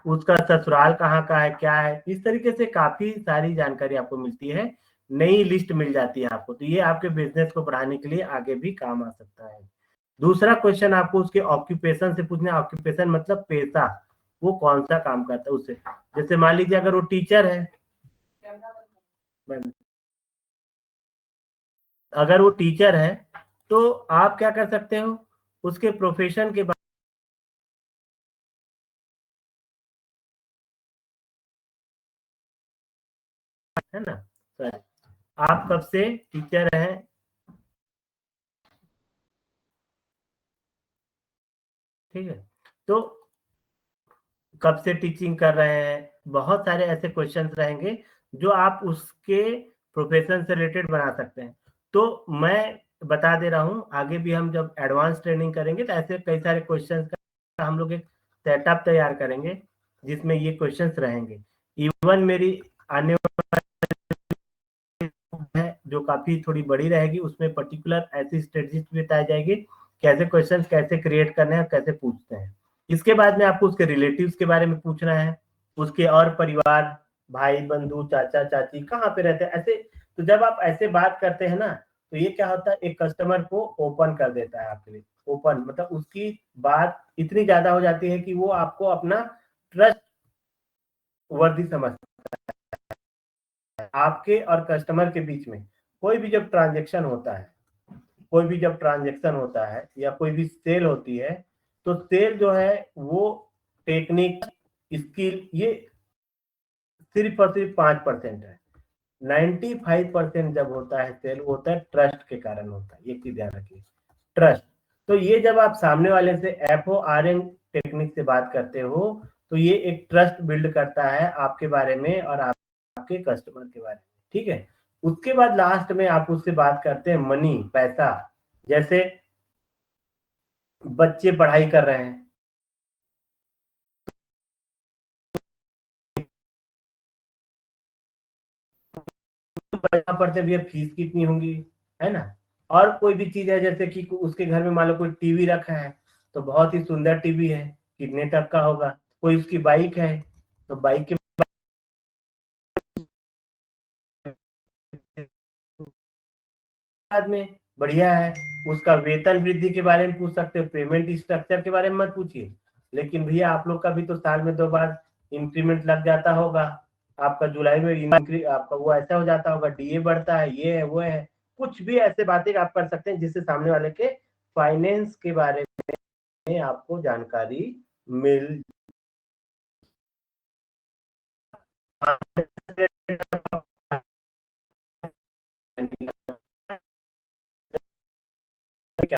उसका ससुराल कहाँ का है, क्या है, इस तरीके से काफी सारी जानकारी आपको मिलती है, नई लिस्ट मिल जाती है आपको। तो ये आपके बिजनेस को बढ़ाने के लिए आगे भी काम आ सकता है। दूसरा क्वेश्चन आपको उसके ऑक्यूपेशन से पूछना है। ऑक्यूपेशन मतलब पेशा, वो कौन सा काम करता है उससे। जैसे मान लीजिए अगर वो टीचर है, अगर वो टीचर है तो आप क्या कर सकते हो, उसके प्रोफेशन के बारे, है ना सर, आप कब से टीचर हैं, ठीक है, तो कब से टीचिंग कर रहे हैं, बहुत सारे ऐसे क्वेश्चंस रहेंगे जो आप उसके प्रोफेशन से रिलेटेड बना सकते हैं। तो मैं बता दे रहा हूँ, आगे भी हम जब एडवांस ट्रेनिंग करेंगे तो ऐसे कई सारे क्वेश्चंस का हम लोग एक सेटअप तैयार करेंगे जिसमें ये क्वेश्चंस रहेंगे। इवन मेरी आने है जो काफी थोड़ी बड़ी रहेगी, उसमें पर्टिकुलर ऐसी स्ट्रेटजी बताई जाएगी कैसे क्वेश्चंस कैसे क्रिएट करने हैं, कैसे पूछते हैं। इसके बाद में आपको उसके रिलेटिव्स के बारे में पूछना है, उसके और परिवार, भाई बंधु चाचा चाची कहाँ पे रहते हैं, ऐसे। तो जब आप ऐसे बात करते हैं ना, तो ये क्या होता है, एक कस्टमर को ओपन कर देता है आपके लिए। ओपन मतलब उसकी बात इतनी ज्यादा हो जाती है कि वो आपको अपना ट्रस्ट वर्दी समझता है। आपके और कस्टमर के बीच में कोई भी जब ट्रांजेक्शन होता है, कोई भी जब ट्रांजेक्शन होता है या कोई भी सेल होती है, तो सेल जो है वो टेक्निक स्किल ये सिर्फ और सिर्फ 5% है। 95% जब होता है सेल, वो होता है ट्रस्ट के कारण होता है। ये चीज ध्यान रखिए, ट्रस्ट। तो ये जब आप सामने वाले से FORM टेक्निक से बात करते हो, तो ये एक ट्रस्ट बिल्ड करता है आपके बारे में और आपके कस्टमर के बारे में। ठीक है, उसके बाद लास्ट में आप उससे बात करते हैं मनी, पैसा। जैसे बच्चे पढ़ाई कर रहे हैं, पढ़ते भी फीस कितनी होंगी, है ना। और कोई भी चीज है, जैसे कि उसके घर में मान लो कोई टीवी रखा है, तो बहुत ही सुंदर टीवी है, कितने तक का होगा। कोई उसकी बाइक है, तो बाइक के बाद में बढ़िया है। उसका वेतन वृद्धि के बारे में पूछ सकते हो, पेमेंट स्ट्रक्चर के बारे में मत पूछिए। लेकिन भैया आप लोग का भी तो साल में 2 बार इंक्रीमेंट लग जाता होगा, आपका जुलाई में आपका वो ऐसा हो जाता होगा, DA बढ़ता है, ये है वो है, कुछ भी ऐसे बातें आप कर सकते हैं जिससे सामने वाले के फाइनेंस के बारे में आपको जानकारी मिल क्या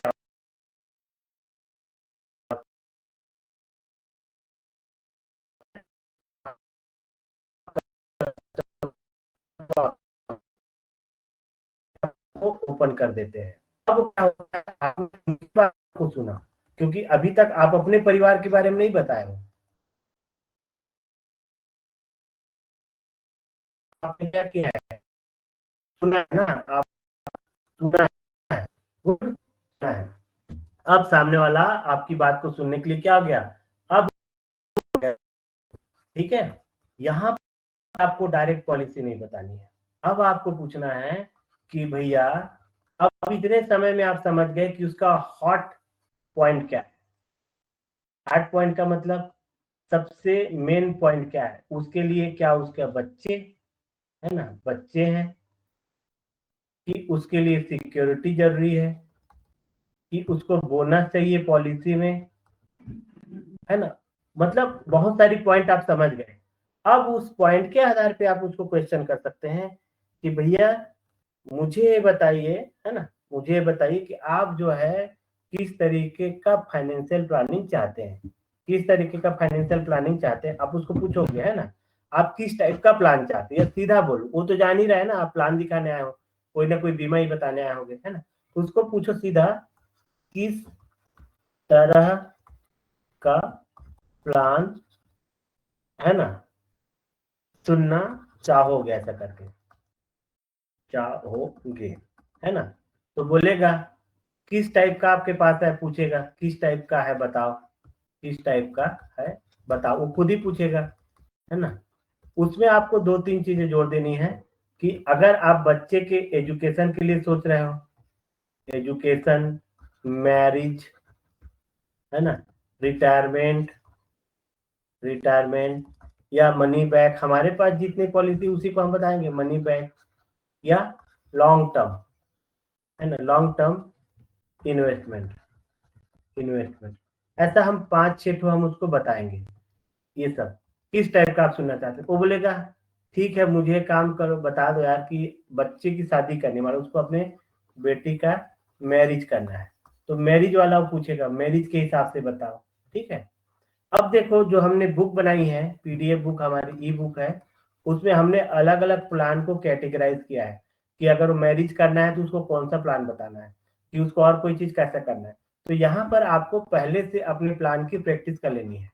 ओपन कर देते हैं। अब क्या होता है, आपने इस बात को सुना क्योंकि अभी तक आप अपने परिवार के बारे में नहीं बताए हो। आपने क्या किया है, सुना है ना, आप सुना है, सुना है। अब सामने वाला आपकी बात को सुनने के लिए क्या हो गया, अब ठीक है। यहाँ पर आपको डायरेक्ट पॉलिसी नहीं बतानी है। अब आपको पूछना है कि भैया अब इतने समय में आप समझ गए कि उसका हॉट पॉइंट क्या है। हॉट पॉइंट का मतलब सबसे मेन पॉइंट क्या है उसके लिए, क्या उसके बच्चे है ना, बच्चे हैं, कि उसके लिए सिक्योरिटी जरूरी है, कि उसको बोनस चाहिए पॉलिसी में, है ना। मतलब बहुत सारी पॉइंट आप समझ गए। अब उस पॉइंट के आधार पे आप उसको क्वेश्चन कर सकते हैं कि भैया मुझे बताइए, है ना, मुझे बताइए कि आप जो है किस तरीके का फाइनेंशियल प्लानिंग चाहते हैं, किस तरीके का फाइनेंशियल प्लानिंग चाहते हैं, आप उसको पूछोगे, है ना। आप किस टाइप का प्लान चाहते हैं, सीधा बोलो, वो तो जान ही रहा है ना, आप प्लान दिखाने आए हो, कोई ना कोई बीमा ही बताने आए होगे, है ना। तो उसको पूछो सीधा, किस तरह का प्लान, है ना, चुनना चाहोगे, ऐसा करके चाहोगे, है ना। तो बोलेगा किस टाइप का आपके पास है, पूछेगा किस टाइप का है बताओ, किस टाइप का है बताओ, वो खुद ही पूछेगा, है ना। उसमें आपको 2-3 चीजें जोड़ देनी है कि अगर आप बच्चे के एजुकेशन के लिए सोच रहे हो, एजुकेशन, मैरिज, है ना, रिटायरमेंट, रिटायरमेंट या मनी बैक, हमारे पास जितनी पॉलिसी उसी को हम बताएंगे, मनी बैक या लॉन्ग टर्म, है ना, लॉन्ग टर्म इन्वेस्टमेंट, इन्वेस्टमेंट, ऐसा हम 5-6 ठो हम उसको बताएंगे। ये सब किस टाइप का आप सुनना चाहते हैं, वो बोलेगा ठीक है मुझे काम करो, बता दो यार कि बच्चे की शादी करने वाला, उसको अपने बेटी का मैरिज करना है, तो मैरिज वाला वो पूछेगा मैरिज के हिसाब से बताओ, ठीक है। अब देखो जो हमने बुक बनाई है, पीडीएफ बुक हमारी ई बुक है, उसमें हमने अलग अलग प्लान को कैटेगराइज किया है कि अगर वो मैरिज करना है तो उसको कौन सा प्लान बताना है, कि उसको और कोई चीज कैसे करना है। तो यहाँ पर आपको पहले से अपने प्लान की प्रैक्टिस कर लेनी है।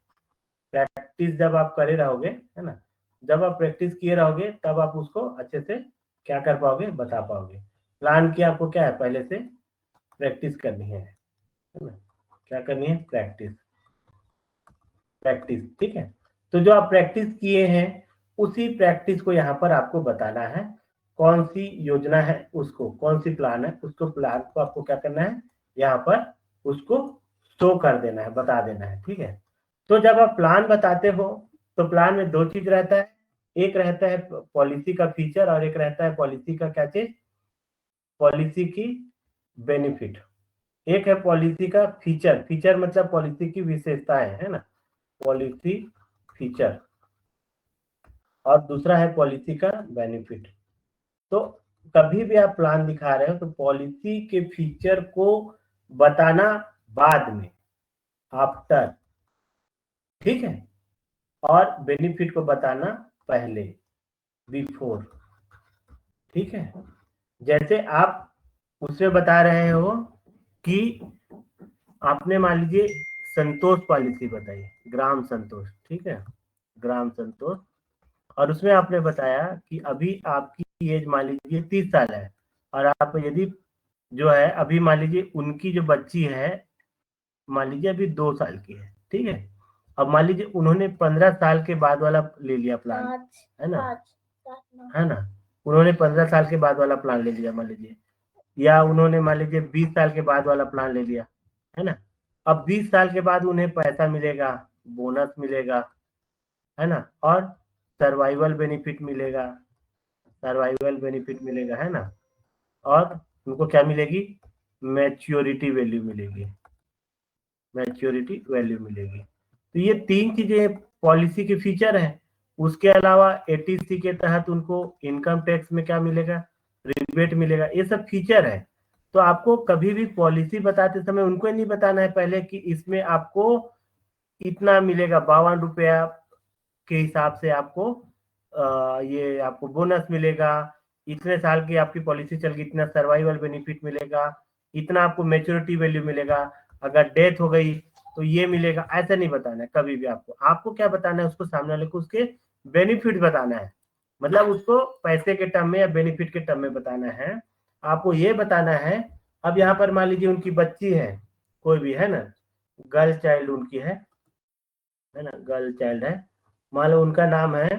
प्रैक्टिस जब आप करे रहोगे, है ना, जब आप प्रैक्टिस किए रहोगे तब आप उसको अच्छे से क्या कर पाओगे, बता पाओगे। प्लान की आपको क्या है, पहले से प्रैक्टिस करनी है ना, क्या करनी है, प्रैक्टिस, प्रैक्टिस, ठीक है। तो जो आप प्रैक्टिस किए हैं उसी प्रैक्टिस को यहाँ पर आपको बताना है, कौन सी योजना है उसको, कौन सी प्लान है उसको, प्लान को आपको क्या करना है, यहाँ पर उसको शो कर देना है, बता देना है, ठीक है। तो जब आप प्लान बताते हो तो प्लान में 2 चीज रहता है, एक रहता है पॉलिसी का फीचर और एक रहता है पॉलिसी का क्या चीज, पॉलिसी की बेनिफिट। एक है पॉलिसी का फीचर, फीचर मतलब पॉलिसी की विशेषताएं, है ना, पॉलिसी फीचर, और दूसरा है पॉलिसी का बेनिफिट। तो कभी भी आप प्लान दिखा रहे हो तो पॉलिसी के फीचर को बताना बाद में, आफ्टर, ठीक है, और बेनिफिट को बताना पहले, बिफोर, ठीक है। जैसे आप उसमें बता रहे हो कि आपने मान लीजिए संतोष पॉलिसी बताई, ग्राम संतोष, ठीक है, ग्राम संतोष, और उसमें आपने बताया कि अभी आपकी एज मान लीजिए 30 साल है, और आप यदि जो है अभी मान लीजिए उनकी जो बच्ची है मान लीजिए अभी 2 साल की है, ठीक है। अब मान लीजिए उन्होंने 15 साल के बाद वाला ले लिया प्लान, है ना, है ना, उन्होंने 15 साल के बाद वाला प्लान ले लिया मान लीजिए, या उन्होंने मान लीजिए 20 साल के बाद वाला प्लान ले लिया, है ना। अब 20 साल के बाद उन्हें पैसा मिलेगा, बोनस मिलेगा, है ना, और सर्वाइवल बेनिफिट मिलेगा, सर्वाइवल बेनिफिट मिलेगा, है ना, और उनको क्या मिलेगी, मैच्योरिटी वैल्यू मिलेगी, मैच्योरिटी वैल्यू मिलेगी। तो ये 3 चीजें पॉलिसी के फीचर हैं। उसके अलावा 80C के तहत उनको इनकम टैक्स में क्या मिलेगा, रिबेट मिलेगा। ये सब फीचर है। तो आपको कभी भी पॉलिसी बताते समय उनको नहीं बताना है पहले कि इसमें आपको इतना मिलेगा, 52 रुपया के हिसाब से आपको ये आपको बोनस मिलेगा, इतने साल की आपकी पॉलिसी चल गई, इतना सर्वाइवल बेनिफिट मिलेगा, इतना आपको मैच्योरिटी वैल्यू मिलेगा, अगर डेथ हो गई तो ये मिलेगा। ऐसा नहीं बताना है कभी भी। आपको क्या बताना है, उसको सामने वाले को उसके बेनिफिट बताना है, मतलब उसको पैसे के टर्म में या बेनिफिट के टर्म में बताना है। आपको ये बताना है, अब यहाँ पर मान लीजिए उनकी बच्ची है, कोई भी है ना, गर्ल चाइल्ड उनकी है ना, गर्ल चाइल्ड है, मान लो उनका नाम है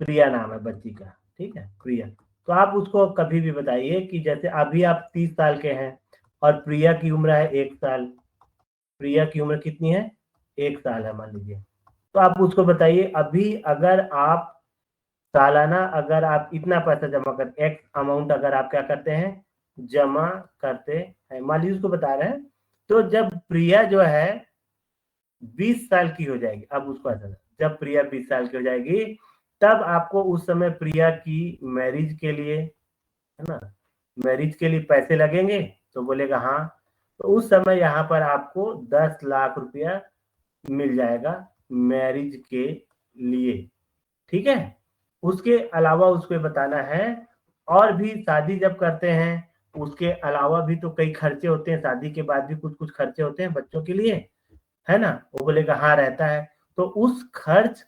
प्रिया, नाम है बच्ची का, ठीक है, प्रिया। तो आप उसको कभी भी बताइए कि जैसे अभी आप 30 साल के हैं और प्रिया की उम्र है 1 साल, प्रिया की उम्र कितनी है, 1 साल है मान लीजिए। तो आप उसको बताइए अभी अगर आप सालाना अगर आप इतना पैसा जमा करते, एक्स अमाउंट अगर आप क्या करते हैं, जमा करते हैं, मान लीजिए उसको बता रहे हैं, तो जब प्रिया जो है 20 साल की हो जाएगी, अब उसको ऐसा, जब प्रिया 20 साल की हो जाएगी तब आपको उस समय प्रिया की मैरिज के लिए, है ना, मैरिज के लिए पैसे लगेंगे। तो बोलेगा हाँ, तो उस समय यहाँ पर आपको 10 लाख रुपया मिल जाएगा मैरिज के लिए, ठीक है। उसके अलावा उसको बताना है, और भी शादी जब करते हैं उसके अलावा भी तो कई खर्चे होते हैं, शादी के बाद भी कुछ कुछ खर्चे होते हैं बच्चों के लिए, है ना। वो बोलेगा हाँ रहता है। तो उस खर्च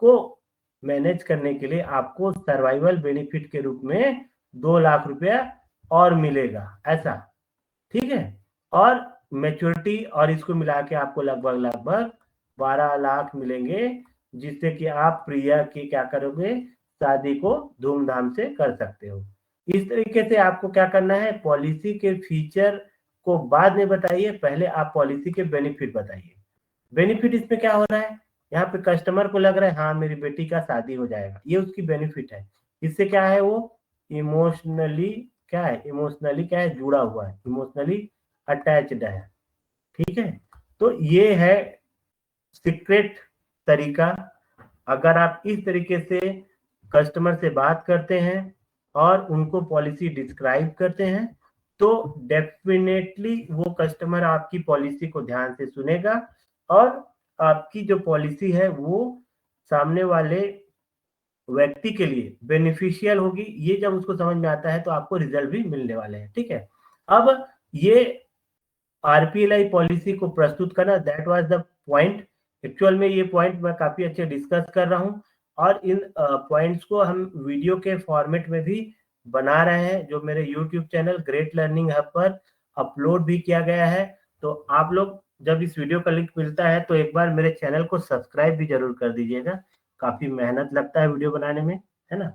को मैनेज करने के लिए आपको सर्वाइवल बेनिफिट के रूप में 2 लाख रुपया और मिलेगा, ऐसा, ठीक है। और मैच्योरिटी और इसको मिला के आपको लगभग लगभग 12 लाख मिलेंगे, जिससे कि आप प्रिया की क्या करोगे, शादी को धूमधाम से कर सकते हो। इस तरीके से आपको क्या करना है, पॉलिसी के फीचर को बाद में बताइए, पहले आप पॉलिसी के बेनिफिट बताइए। बेनिफिट इसमें क्या हो रहा है, यहाँ पे कस्टमर को लग रहा है हाँ मेरी बेटी का शादी हो जाएगा, ये उसकी बेनिफिट है। इससे क्या है, वो इमोशनली क्या है, इमोशनली क्या है, जुड़ा हुआ है, इमोशनली अटैच्ड है, ठीक है। तो ये है सीक्रेट तरीका। अगर आप इस तरीके से कस्टमर से बात करते हैं और उनको पॉलिसी डिस्क्राइब करते हैं तो डेफिनेटली वो कस्टमर आपकी पॉलिसी को ध्यान से सुनेगा और आपकी जो पॉलिसी है वो सामने वाले व्यक्ति के लिए बेनिफिशियल होगी। ये जब उसको समझ में आता है तो आपको रिजल्ट भी मिलने वाले हैं, ठीक है। अब ये आरपीएलआई पॉलिसी को प्रस्तुत करना, that was the point. Actual में ये पॉइंट मैं काफी अच्छे डिस्कस कर रहा हूँ और इन पॉइंट्स को हम वीडियो के फॉर्मेट में भी बना रहे हैं, जो मेरे YouTube channel great learning hub पर अपलोड भी किया गया है। तो आप लोग जब इस वीडियो का लिंक मिलता है तो एक बार मेरे चैनल को सब्सक्राइब भी जरूर कर दीजिएगा, काफी मेहनत लगता है वीडियो बनाने में, है ना।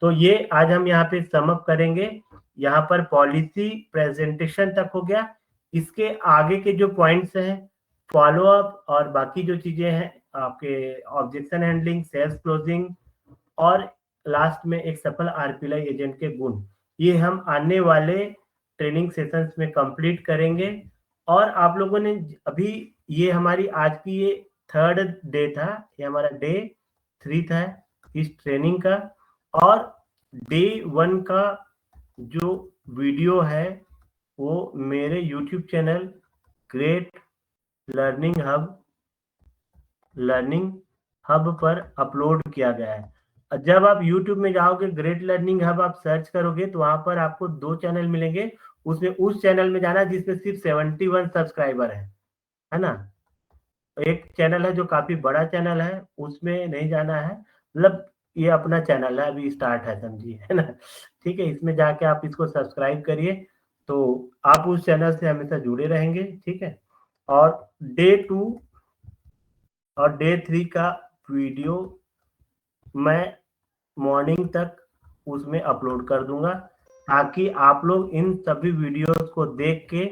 तो ये आज हम यहाँ पे समअप करेंगे। यहाँ पर पॉलिसी प्रेजेंटेशन तक हो गया। इसके आगे के जो पॉइंट्स हैं, फॉलो अप और बाकी जो चीजें हैं आपके ऑब्जेक्शन हैंडलिंग, सेल्स क्लोजिंग और लास्ट में एक सफल आरपीएलआई एजेंट के गुण, ये हम आने वाले ट्रेनिंग सेशंस में कंप्लीट करेंगे। और आप लोगों ने अभी ये हमारी आज की ये 3rd डे था, ये हमारा डे 3 था इस ट्रेनिंग का। और डे 1 का जो वीडियो है वो मेरे YouTube channel great learning hub पर अपलोड किया गया है। जब आप YouTube में जाओगे ग्रेट लर्निंग हब आप सर्च करोगे तो वहां पर आपको 2 चैनल मिलेंगे, उसमें उस चैनल में जाना जिसमें सिर्फ 71 सब्सक्राइबर है ना। एक चैनल है जो काफी बड़ा चैनल है, उसमें नहीं जाना है, मतलब ये अपना चैनल है, अभी स्टार्ट है, समझिए, है ना। ठीक है, इसमें जाके आप इसको सब्सक्राइब करिए तो आप उस चैनल से हमेशा जुड़े रहेंगे, ठीक है। और डे 2 और डे 3 का वीडियो मैं मॉर्निंग तक उसमें अपलोड कर दूंगा, ताकि आप लोग इन सभी वीडियोस को देख के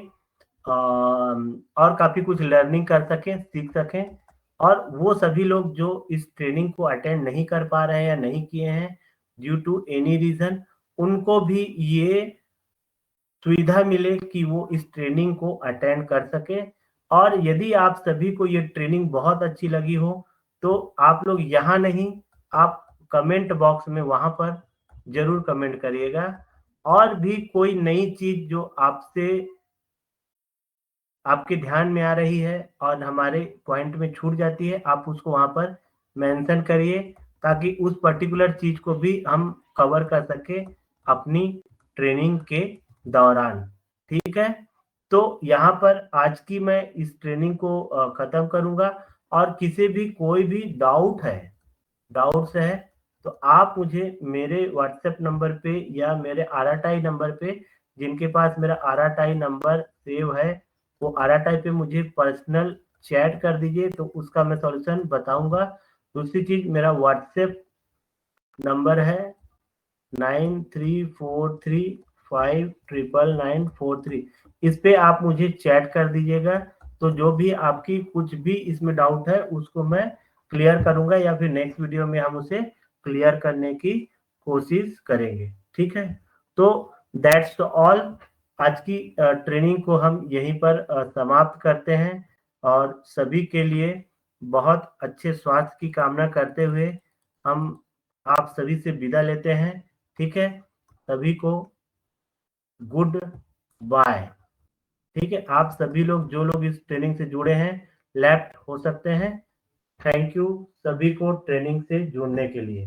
और काफी कुछ लर्निंग कर सकें, सीख सकें। और वो सभी लोग जो इस ट्रेनिंग को अटेंड नहीं कर पा रहे हैं या नहीं किए हैं ड्यू टू एनी रीजन, उनको भी ये सुविधा मिले कि वो इस ट्रेनिंग को अटेंड कर सके। और यदि आप सभी को ये ट्रेनिंग बहुत अच्छी लगी हो तो आप लोग यहाँ नहीं, आप कमेंट बॉक्स में वहां पर जरूर कमेंट करिएगा। और भी कोई नई चीज जो आपके ध्यान में आ रही है और हमारे पॉइंट में छूट जाती है, आप उसको वहां पर मेंशन करिए ताकि उस पर्टिकुलर चीज को भी हम कवर कर सके अपनी ट्रेनिंग के दौरान। ठीक है, तो यहाँ पर आज की मैं इस ट्रेनिंग को खत्म करूंगा। और किसी भी कोई भी डाउट्स है तो आप मुझे मेरे व्हाट्सएप नंबर पे या मेरे आरआरटाई नंबर पे, जिनके पास मेरा आरआरटाई नंबर सेव है वो आरआरटाई पे मुझे पर्सनल चैट कर दीजिए, तो उसका मैं सॉल्यूशन बताऊंगा। दूसरी चीज, मेरा व्हाट्सएप नंबर है 9343599943। इस पे आप मुझे चैट कर दीजिएगा, तो जो भी आपकी कुछ भी इसमें डाउट है उसको मैं क्लियर करूंगा या फिर नेक्स्ट वीडियो में हम उसे क्लियर करने की कोशिश करेंगे। ठीक है, तो दैट्स ऑल। आज की ट्रेनिंग को हम यहीं पर समाप्त करते हैं और सभी के लिए बहुत अच्छे स्वास्थ्य की कामना करते हुए हम आप सभी से विदा लेते हैं। ठीक है, सभी को गुड बाय। ठीक है, आप सभी लोग जो लोग इस ट्रेनिंग से जुड़े हैं लेफ्ट हो सकते हैं। थैंक यू सभी को ट्रेनिंग से जुड़ने के लिए।